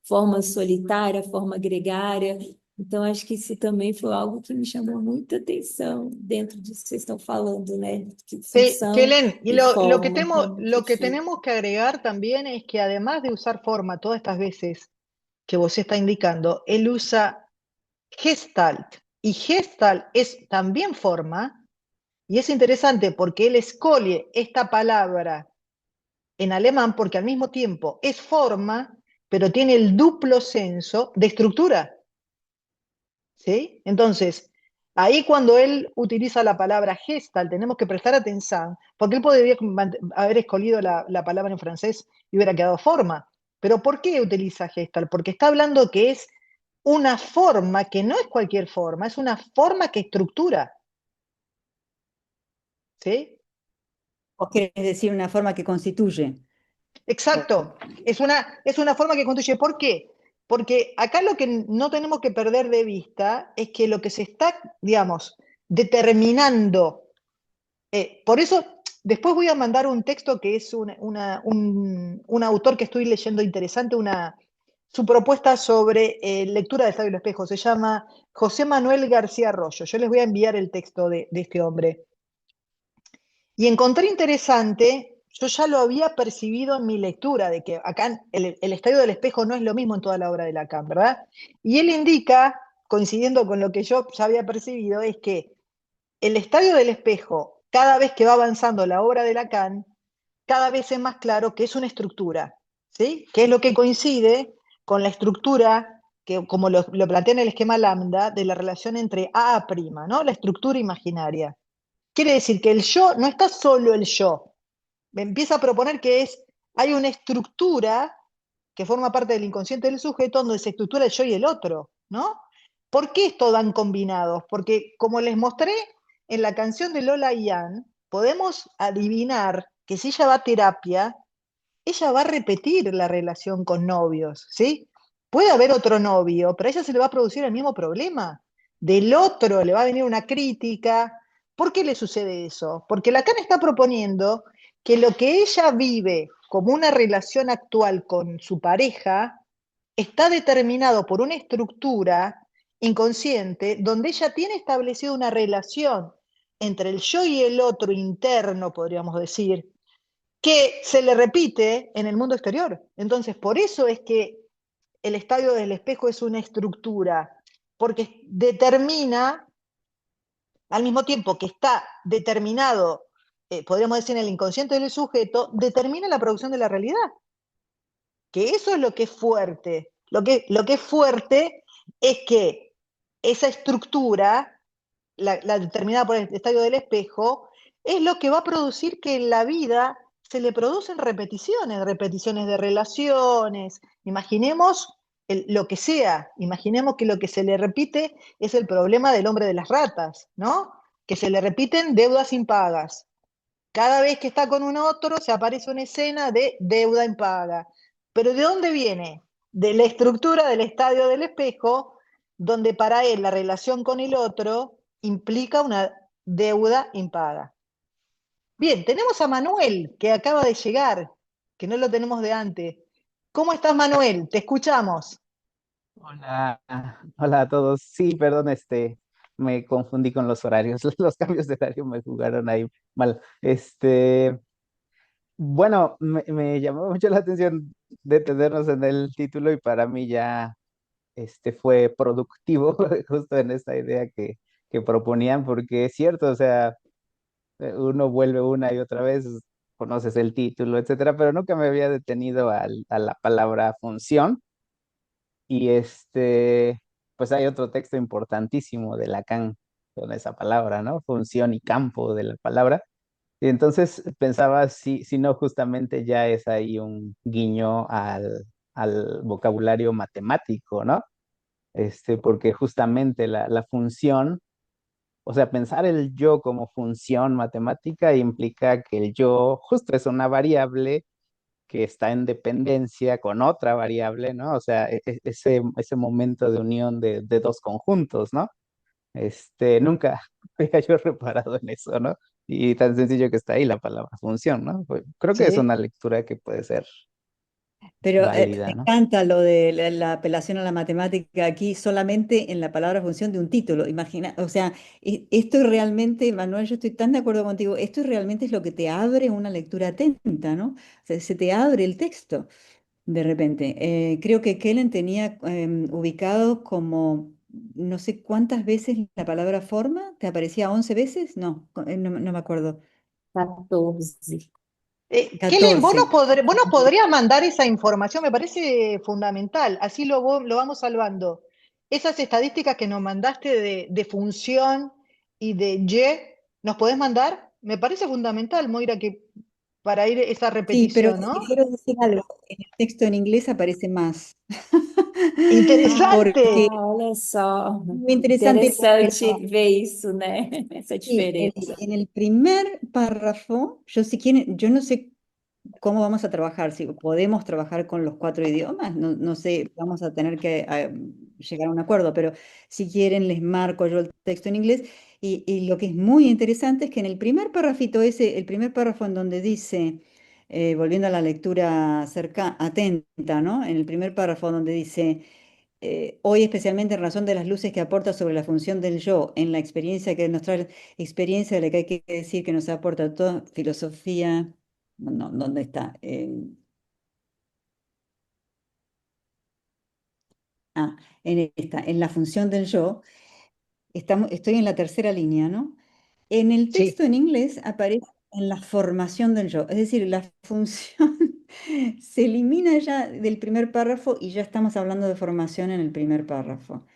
forma solitária, forma gregária. Então, acho que isso também foi algo que me chamou muita atenção dentro disso que vocês estão falando, né? De Sí, função Kellen, y e forma, lo que tenemos que agregar también es que además de usar forma todas estas veces que vos está indicando, él usa Gestalt, y Gestalt es también forma, y es interesante porque él escoge esta palabra en alemán porque al mismo tiempo es forma, pero tiene el duplo senso de estructura, ¿sí? Entonces, ahí cuando él utiliza la palabra Gestalt, tenemos que prestar atención, porque él podría haber escogido la palabra en francés y hubiera quedado forma, pero ¿por qué utiliza Gestalt? Porque está hablando que es una forma que no es cualquier forma, es una forma que estructura, ¿sí? O quieres decir una forma que constituye. Exacto, es una forma que construye. ¿Por qué? Porque acá lo que no tenemos que perder de vista es que lo que se está, digamos, determinando, por eso después voy a mandar un texto que es un autor que estoy leyendo interesante, su propuesta sobre lectura del sabio del espejo, se llama José Manuel García Arroyo. Yo les voy a enviar el texto de este hombre. Y encontré interesante, yo ya lo había percibido en mi lectura, de que acá el estadio del espejo no es lo mismo en toda la obra de Lacan, ¿verdad? Y él indica, coincidiendo con lo que yo ya había percibido, es que el estadio del espejo, cada vez que va avanzando la obra de Lacan, cada vez es más claro que es una estructura, ¿sí? Que es lo que coincide con la estructura, que, como lo plantea en el esquema lambda, de la relación entre A', ¿no? La estructura imaginaria. Quiere decir que el yo no está solo el yo. Me empieza a proponer que hay una estructura que forma parte del inconsciente del sujeto donde se estructura el yo y el otro, ¿no? ¿Por qué esto van combinados? Porque como les mostré en la canción de Lola Ian, podemos adivinar que si ella va a terapia, ella va a repetir la relación con novios, ¿sí? Puede haber otro novio, pero a ella se le va a producir el mismo problema. Del otro le va a venir una crítica. ¿Por qué le sucede eso? Porque Lacan está proponiendo que lo que ella vive como una relación actual con su pareja está determinado por una estructura inconsciente donde ella tiene establecida una relación entre el yo y el otro interno, podríamos decir, que se le repite en el mundo exterior. Entonces, por eso es que el estadio del espejo es una estructura, porque determina, al mismo tiempo que está determinado, podríamos decir, en el inconsciente del sujeto, determina la producción de la realidad. Que eso es lo que es fuerte. Lo que es fuerte es que esa estructura, la determinada por el estadio del espejo, es lo que va a producir que en la vida se le producen repeticiones, repeticiones de relaciones. Imaginemos lo que sea, imaginemos que lo que se le repite es el problema del hombre de las ratas, ¿no? Que se le repiten deudas impagas. Cada vez que está con un otro se aparece una escena de deuda impaga. Pero ¿de dónde viene? De la estructura del estadio del espejo, donde para él la relación con el otro implica una deuda impaga. Bien, tenemos a Manuel, que acaba de llegar, que no lo tenemos de antes. ¿Cómo estás, Manuel? Te escuchamos. Hola, hola a todos. Sí, perdón, me confundí con los horarios. Los cambios de horario me jugaron ahí mal. Bueno, me llamó mucho la atención detenernos en el título y para mí ya fue productivo justo en esta idea que proponían, porque es cierto, o sea, uno vuelve una y otra vez, conoces el título, etcétera, pero nunca me había detenido a la palabra función. Y pues hay otro texto importantísimo de Lacan con esa palabra, ¿no? Función y campo de la palabra. Y entonces pensaba si no justamente ya es ahí un guiño al vocabulario matemático, ¿no? Porque justamente la función, o sea, pensar el yo como función matemática implica que el yo justo es una variable que está en dependencia con otra variable, ¿no? O sea, ese momento de unión de dos conjuntos, ¿no? Nunca había yo reparado en eso, ¿no? Y tan sencillo que está ahí la palabra función, ¿no? Pues, creo que es una Sí, lectura que puede ser Pero me válida, ¿no? encanta lo de la apelación a la matemática aquí solamente en la palabra función de un título. Imagina, o sea, esto realmente, Manuel, yo estoy tan de acuerdo contigo, esto realmente es lo que te abre una lectura atenta, ¿no? O sea, se te abre el texto de repente. Creo que Kellen tenía ubicado como no sé cuántas veces la palabra forma, ¿te aparecía 11 veces? No, no me acuerdo. 14. Kellen, 14. vos nos podrías mandar esa información, me parece fundamental, así lo vamos salvando. Esas estadísticas que nos mandaste de función y de y, ¿nos podés mandar? Me parece fundamental, Moira, que para ir esa Sí, pero repetición, te ¿no? quiero decir algo, en el texto en inglés aparece más. Porque Interesante. Olha só, muy interesante porque interessante ver isso, né? Essa sí, diferença. en el primer párrafo, yo si quieren, yo no sé cómo vamos a trabajar, si podemos trabajar con los 4 idiomas, no sé, vamos a tener que llegar a un acuerdo, pero si quieren les marco yo el texto en inglés y lo que es muy interesante es que en el primer párrafito ese, el primer párrafo en donde dice, volviendo a la lectura atenta, ¿no? En el primer párrafo donde dice hoy especialmente en razón de las luces que aporta sobre la función del yo en la experiencia que nos trae, experiencia de la que hay que decir que nos aporta toda filosofía, no, ¿dónde está? Ah, en la función del yo, estoy en la tercera línea, ¿no? En el texto Sí, en inglés aparece en la formación del yo, es decir, la función se elimina ya del primer párrafo y ya estamos hablando de formación en el primer párrafo.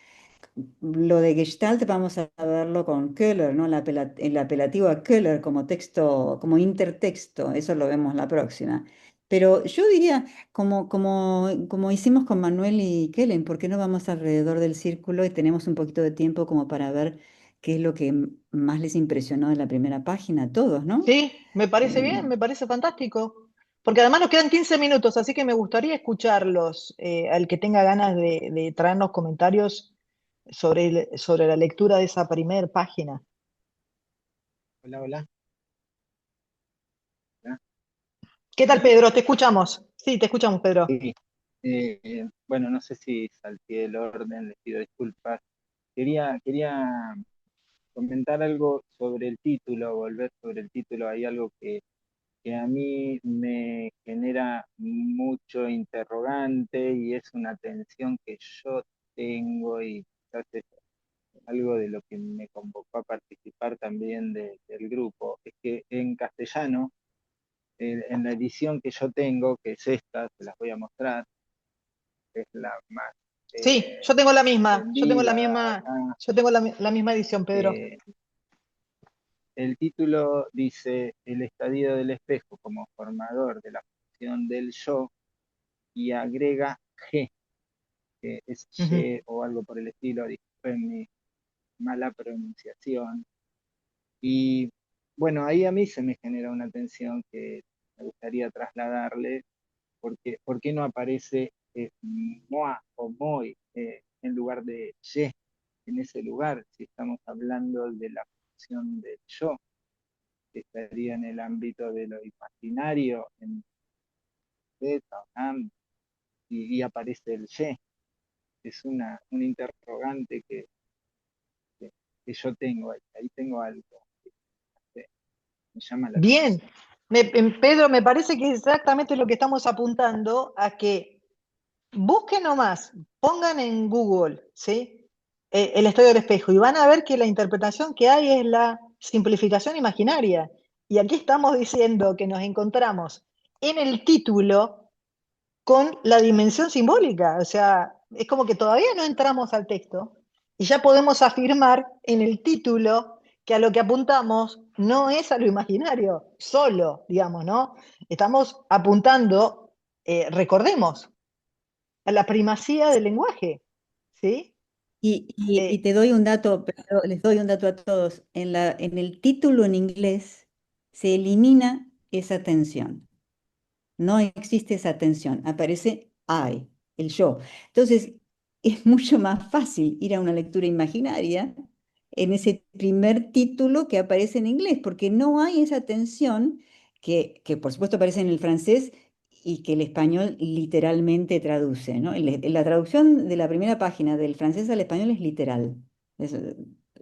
Lo de Gestalt vamos a verlo con Köhler, ¿no? El apelativo a Köhler como texto, como intertexto, eso lo vemos la próxima. Pero yo diría, como hicimos con Manuel y Kellen, ¿por qué no vamos alrededor del círculo y tenemos un poquito de tiempo como para ver qué es lo que más les impresionó de la primera página a todos, ¿no? sí, me parece Eh, bien, me parece fantástico. Porque además nos quedan 15 minutos, así que me gustaría escucharlos, al que tenga ganas de traernos comentarios sobre la lectura de esa primer página. Hola, hola. Hola. ¿Qué tal, Pedro? Te escuchamos. Sí, te escuchamos, Pedro. Sí, bueno, no sé si salté el orden, les pido disculpas. Quería comentar algo sobre el título, volver sobre el título. Hay algo que a mí me genera mucho interrogante y es una tensión que yo tengo y quizás es algo de lo que me convocó a participar también del grupo. Es que en castellano, en la edición que yo tengo, que es esta, se las voy a mostrar, es la más Sí, yo tengo la misma, vendida acá. yo tengo la misma edición, Pedro. eh, el título dice El estadio del espejo como formador de la función del yo y agrega G, que es Ujú. Y o algo por el estilo, disculpen mi mala pronunciación. Y bueno, ahí a mí se me genera una tensión que me gustaría trasladarle, porque ¿por qué no aparece moi o moi en lugar de ye en ese lugar? Si estamos hablando de la función del yo, que estaría en el ámbito de lo imaginario, en beta o nam, y aparece el ye. Es un interrogante que yo tengo ahí. Ahí tengo algo que me llama la Bien, atención. Pedro, me parece que es exactamente lo que estamos apuntando a que busquen nomás, pongan en Google, ¿sí? El estadio del espejo y van a ver que la interpretación que hay es la simplificación imaginaria. Y aquí estamos diciendo que nos encontramos en el título con la dimensión simbólica. O sea, es como que todavía no entramos al texto Y ya podemos afirmar en el título que a lo que apuntamos no es a lo imaginario, solo, digamos, ¿no? Estamos apuntando, recordemos, a la primacía del lenguaje, ¿sí? Y Eh, te doy un dato, pero les doy un dato a todos. En el título en inglés se elimina esa tensión. No existe esa tensión, aparece I, el yo. Entonces, es mucho más fácil ir a una lectura imaginaria en ese primer título que aparece en inglés, porque no hay esa tensión que por supuesto aparece en el francés y que el español literalmente traduce, ¿no? La traducción de la primera página del francés al español es literal. Eso,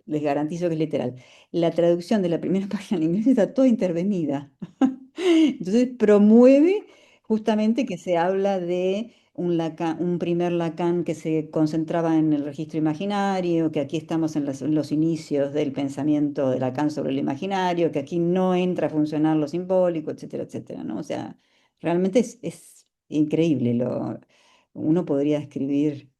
les garantizo que es literal. La traducción de la primera página en inglés está toda intervenida. Entonces promueve justamente que se habla de un primer Lacan que se concentraba en el registro imaginario, que aquí estamos en los inicios del pensamiento de Lacan sobre lo imaginario, que aquí no entra a funcionar lo simbólico, etcétera, etcétera, ¿no? O sea, realmente es increíble. Uno podría escribir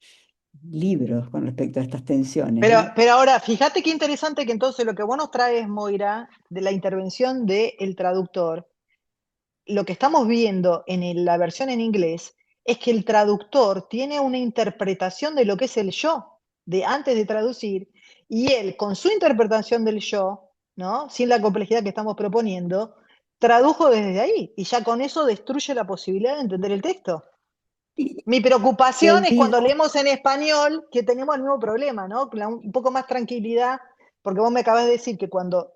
libros con respecto a estas tensiones, ¿no? pero ahora, fíjate qué interesante que entonces lo que vos nos traes, Moira, de la intervención del traductor, lo que estamos viendo en la versión en inglés es que el traductor tiene una interpretación de lo que es el yo, de antes de traducir, y él, con su interpretación del yo, ¿no? Sin la complejidad que estamos proponiendo, tradujo desde ahí, y ya con eso destruye la posibilidad de entender el texto. Mi Se preocupación es olvida. cuando leemos en español que tenemos el mismo problema, ¿no? Un poco más tranquilidad, porque vos me acabas de decir que cuando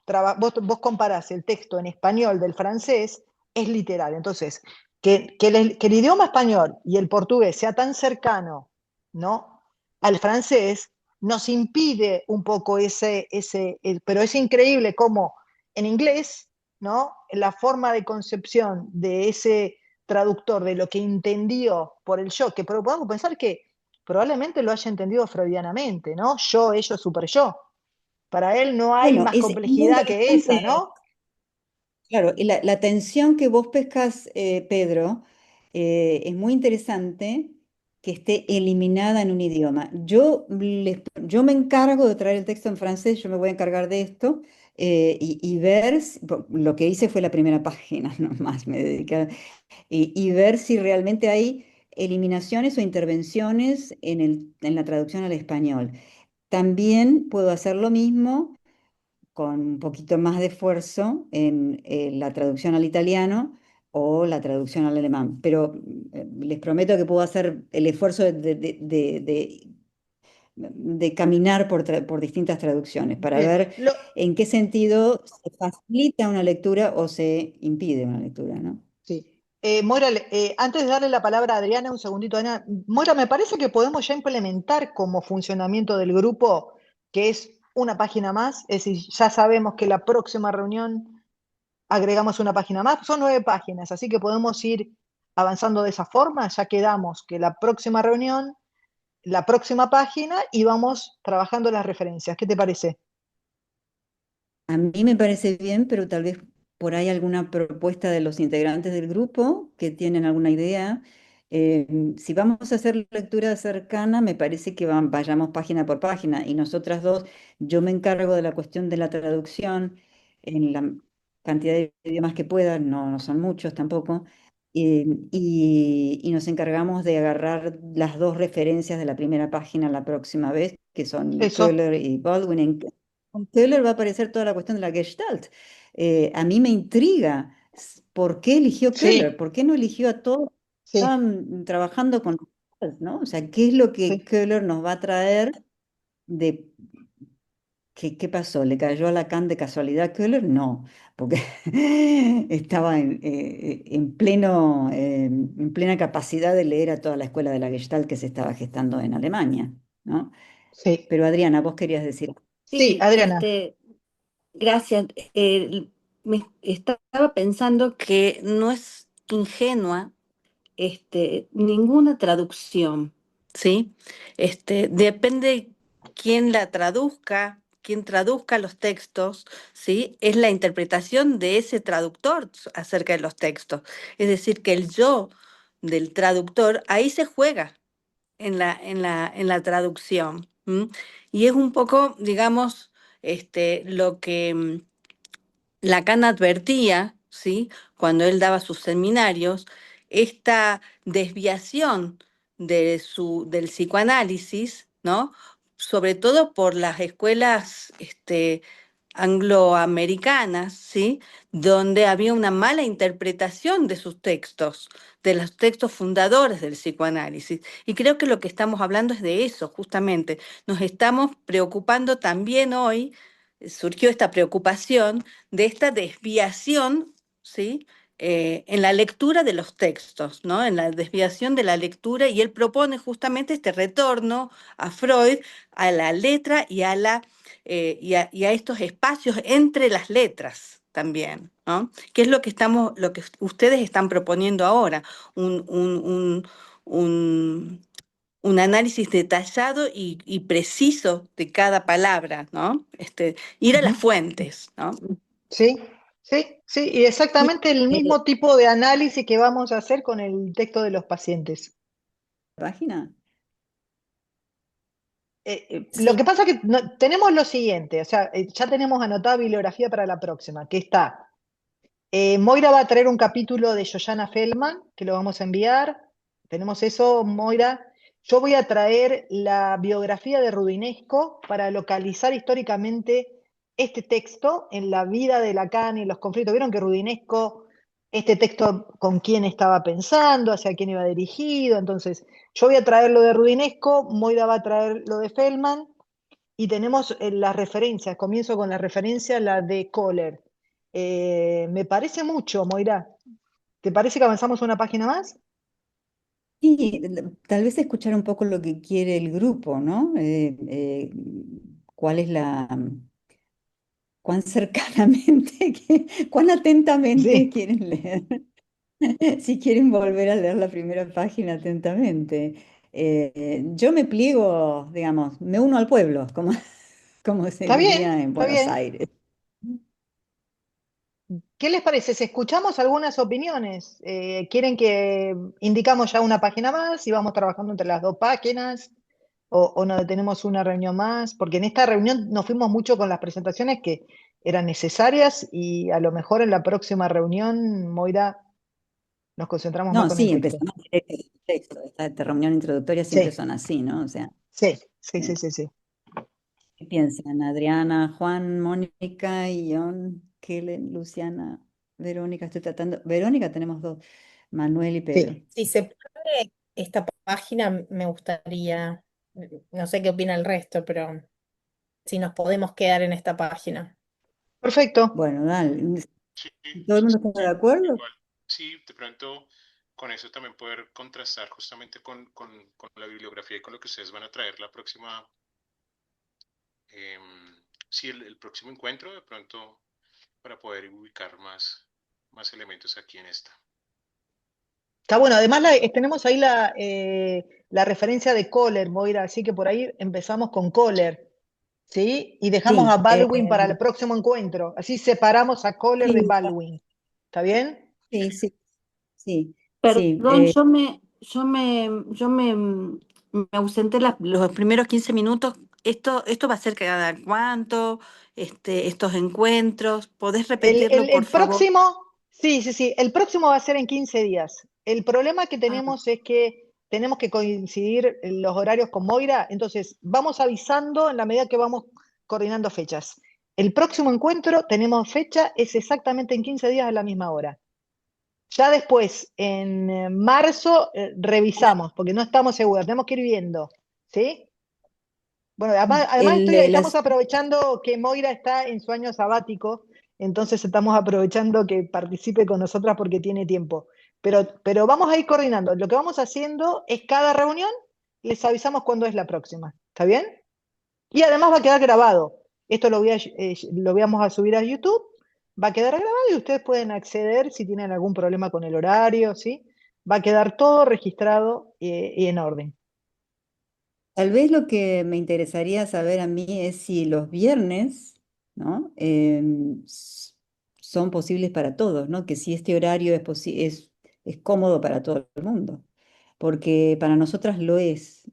vos comparás el texto en español del francés, es literal. Entonces, que el idioma español y el portugués sea tan cercano, ¿no? Al francés, nos impide un poco pero es increíble cómo en inglés, ¿no? La forma de concepción de ese traductor de lo que entendió por el yo, que podemos pensar que probablemente lo haya entendido freudianamente, ¿no? Yo, ellos, super yo. Para él no hay Bueno, más es muy complejidad que esa, interesante. ¿no? Claro, y la tensión que vos pescas, Pedro, es muy interesante que esté eliminada en un idioma. Yo me encargo de traer el texto en francés, yo me voy a encargar de esto, y ver, lo que hice fue la primera página, no más me dediqué, y ver si realmente hay eliminaciones o intervenciones en la traducción al español. También puedo hacer lo mismo con un poquito más de esfuerzo en la traducción al italiano o la traducción al alemán. Pero les prometo que puedo hacer el esfuerzo de caminar por distintas traducciones para Bien. ver en qué sentido se facilita una lectura o se impide una lectura, ¿no? Sí. Moira, antes de darle la palabra a Adriana, un segundito, Ana. Moira, me parece que podemos ya implementar como funcionamiento del grupo, que es una página más, es decir, ya sabemos que la próxima reunión agregamos una página más, son 9 páginas, así que podemos ir avanzando de esa forma, ya quedamos que la próxima reunión, la próxima página y vamos trabajando las referencias. ¿Qué te parece? A mí me parece bien, pero tal vez por ahí alguna propuesta de los integrantes del grupo que tienen alguna idea. Si vamos a hacer lectura cercana, me parece que vayamos página por página y nosotras dos, yo me encargo de la cuestión de la traducción en la cantidad de idiomas que pueda, no son muchos tampoco, y nos encargamos de agarrar las dos referencias de la primera página la próxima vez, que son Eso, Köhler y Baldwin. Con Köhler va a aparecer toda la cuestión de la Gestalt. A mí me intriga por qué eligió Köhler, sí, por qué no eligió a todos que sí, estaban trabajando con Gestalt, ¿no? O sea, ¿qué es lo que sí, Köhler nos va a traer de qué pasó? ¿Le cayó a Lacan de casualidad Köhler? No, porque estaba en plena capacidad de leer a toda la escuela de la Gestalt que se estaba gestando en Alemania, ¿no? sí. Pero Adriana, vos querías decir. Sí, Sí, Adriana. gracias. Me estaba pensando que no es ingenua ninguna traducción, ¿sí? Depende quién traduzca los textos, ¿sí? Es la interpretación de ese traductor acerca de los textos. Es decir, que el yo del traductor ahí se juega en la traducción. ¿m? Y es un poco, digamos, lo que Lacan advertía, ¿sí? Cuando él daba sus seminarios, esta desviación del psicoanálisis, ¿no? Sobre todo por las escuelas angloamericanas, ¿sí? Donde había una mala interpretación de sus textos, de los textos fundadores del psicoanálisis. Y creo que lo que estamos hablando es de eso, justamente. Nos estamos preocupando también hoy, surgió esta preocupación de esta desviación, ¿sí? En la lectura de los textos, ¿no? En la desviación de la lectura, y él propone justamente este retorno a Freud, a la letra y a estos espacios entre las letras también, ¿no? ¿Qué es lo que ustedes están proponiendo ahora? Un, un, un, un- un análisis detallado y preciso de cada palabra, ¿no? Ir a las fuentes, ¿no? Sí, sí, sí, y Sí, exactamente el mismo tipo de análisis que vamos a hacer con el texto de los pacientes. página. Lo Sí. que pasa es que tenemos lo siguiente, o sea, ya tenemos anotada bibliografía para la próxima, que está, Moira va a traer un capítulo de Johanna Feldman, que lo vamos a enviar, tenemos eso, Moira. Yo voy a traer la biografía de Rudinesco para localizar históricamente este texto en la vida de Lacan y los conflictos. Vieron que Rudinesco, este texto con quién estaba pensando, hacia quién iba dirigido, entonces yo voy a traer lo de Rudinesco, Moira va a traer lo de Feldman, y tenemos las referencias. Comienzo con la referencia, la de Kohler. Me parece mucho, Moira. ¿Te parece que avanzamos una página más? Sí, tal vez escuchar un poco lo que quiere el grupo, ¿no? ¿Cuál es cuán cercanamente, cuán atentamente Sí, quieren leer? Si quieren volver a leer la primera página atentamente. Yo me pliego, digamos, me uno al pueblo, como se está bien, diría en está Buenos bien. Aires. ¿Qué les parece? Si escuchamos algunas opiniones, ¿quieren que indicamos ya una página más y vamos trabajando entre las dos páginas? ¿O nos detenemos una reunión más? Porque en esta reunión nos fuimos mucho con las presentaciones que eran necesarias y a lo mejor en la próxima reunión, Moira, nos concentramos más No, con el sí, texto. empezamos directo con el texto. Esta reunión introductoria siempre Sí, son así, ¿no? O sea, sí, sí, sí, eh, sí, sí. ¿qué piensan? Adriana, Juan, Mónica, Ion, Kellen, Luciana, Verónica, estoy tratando. Verónica tenemos dos, Manuel y Pedro. Sí, Si se puede, esta página me gustaría, no sé qué opina el resto, pero si nos podemos quedar en esta página. perfecto. Bueno, dale. Sí, ¿Todo el sí, mundo está sí, de acuerdo? igual. Sí, de pronto con eso también poder contrastar justamente con la bibliografía y con lo que ustedes van a traer la próxima, sí, el próximo encuentro, de pronto para poder ubicar más elementos aquí en esta. Está bueno. Además, tenemos ahí la referencia de Kohler, Moira, así que por ahí empezamos con Kohler, ¿sí? Y dejamos a Sí, Baldwin para el próximo encuentro. Así separamos a Kohler de sí, Baldwin. ¿Está bien? sí, sí, sí, sí. Perdón, me ausenté los primeros 15 minutos. ¿Esto va a ser cada cuánto? Estos encuentros. ¿Podés El, repetirlo, el- por el favor? próximo, sí, sí, sí, el próximo va a ser en 15 días. El problema que Ah, tenemos es que tenemos que coincidir en los horarios con Moira, entonces vamos avisando en la medida que vamos coordinando fechas. El próximo encuentro tenemos fecha, es exactamente en 15 días a la misma hora. Ya después, en marzo, revisamos, porque no estamos seguros, tenemos que ir viendo, ¿sí? Bueno, además el, estamos las, aprovechando que Moira está en su año sabático, entonces estamos aprovechando que participe con nosotras porque tiene tiempo. Pero vamos a ir coordinando. Lo que vamos haciendo es cada reunión, les avisamos cuándo es la próxima. ¿Está bien? Y además va a quedar grabado. Esto lo vamos a subir a YouTube, va a quedar grabado y ustedes pueden acceder si tienen algún problema con el horario, ¿sí? Va a quedar todo registrado y en orden. Tal vez lo que me interesaría saber a mí es si los viernes, ¿no? Son posibles para todos, ¿no? Que si este horario es cómodo para todo el mundo, porque para nosotras lo es.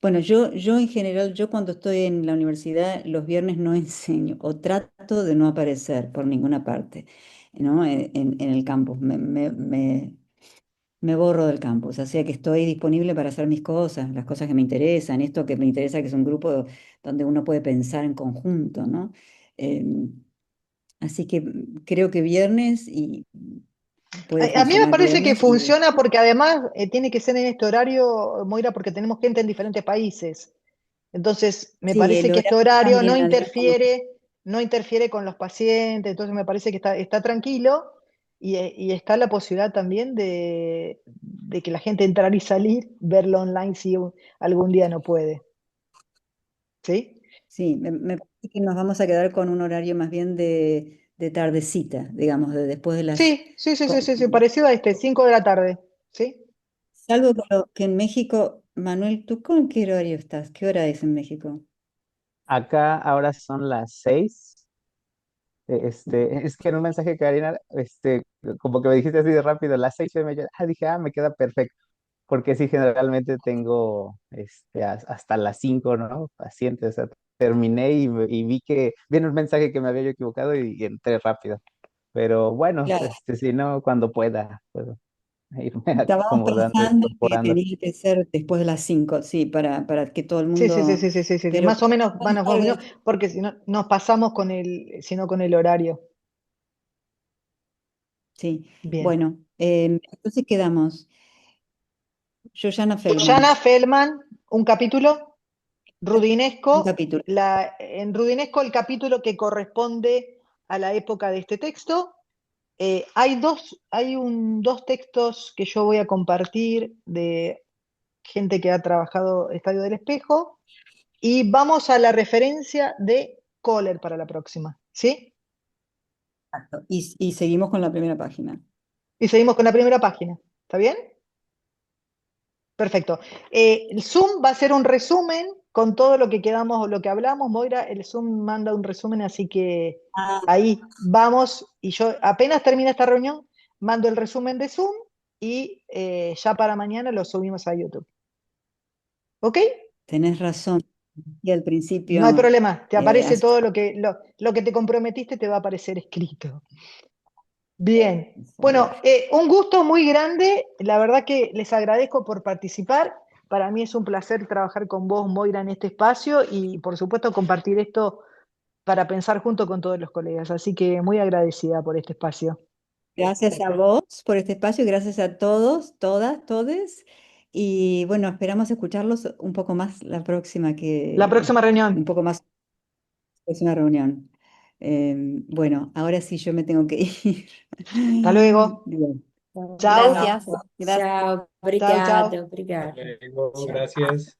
Bueno, yo en general, yo cuando estoy en la universidad, los viernes no enseño o trato de no aparecer por ninguna parte, ¿no? En el campus. Me borro del campus, así que estoy disponible para hacer mis cosas, las cosas que me interesan, esto que me interesa, que es un grupo donde uno puede pensar en conjunto, ¿no? Así que creo que viernes y puede A mí me funcionar parece que viernes y funciona porque además tiene que ser en este horario, Moira, porque tenemos gente en diferentes países. Entonces, me sí, parece el que este horario horario también, además, no interfiere con los pacientes, entonces me parece que está tranquilo y está la posibilidad también de que la gente entrar y salir, verlo online si algún día no puede. ¿Sí? sí, me parece que nos vamos a quedar con un horario más bien de tardecita, digamos, de después de las... Sí, sí, sí, sí, co- sí, sí, parecido a este, 5 de la tarde. ¿Sí? Salvo que en México, Manuel, ¿tú con qué horario estás? ¿Qué hora es en México? Acá ahora son las 6. Es que en un mensaje, Karina, como que me dijiste así de rápido, las 6 p.m. Dije, me queda perfecto. Porque sí, generalmente tengo hasta las 5, ¿no? Pacientes. O sea, terminé y vi que viene un mensaje que me había yo equivocado y entré rápido. Pero bueno, Claro, si no, cuando puedo irme estábamos acomodando, pensando que incorporando. tenía que ser después de las 5, sí, para que todo el Sí, sí, sí, mundo... sí, sí, sí, sí, sí, Pero más o menos, puede más o menos, estar- porque si no, nos pasamos con sino con el horario. sí, Bien. bueno, entonces quedamos. Shoshana Jana Feldman, Feldman, un capítulo. un Rudinesco, capítulo. en Rudinesco el capítulo que corresponde a la época de este texto. Dos textos que yo voy a compartir de gente que ha trabajado Estadio del Espejo y vamos a la referencia de Kohler para la próxima, ¿sí? Exacto. Y seguimos con la primera página. Y seguimos con la primera página, ¿está bien? Perfecto. El Zoom va a ser un resumen con todo lo que quedamos, lo que hablamos. Moira, el Zoom manda un resumen, así que Ah, ahí vamos. Y yo apenas termine esta reunión, mando el resumen de Zoom y ya para mañana lo subimos a YouTube. ¿Ok? tenés razón. Y al No hay principio, problema. Te aparece hace- todo lo que te comprometiste, te va a aparecer escrito. Bien. Bueno, un gusto muy grande. La verdad que les agradezco por participar. Para mí es un placer trabajar con vos, Moira, en este espacio y, por supuesto, compartir esto para pensar junto con todos los colegas. Así que muy agradecida por este espacio. gracias a vos por este espacio, gracias a todos, todas, todes. Y bueno, esperamos escucharlos un poco más la próxima La próxima un reunión. poco más, es una reunión. Bueno, ahora sí yo me tengo que ir. Hasta luego. Bien. Chau. Gracias, Tchau, gracias. tchau. Chau, chau. Obrigada, Hasta obrigada. luego, Tchau. gracias.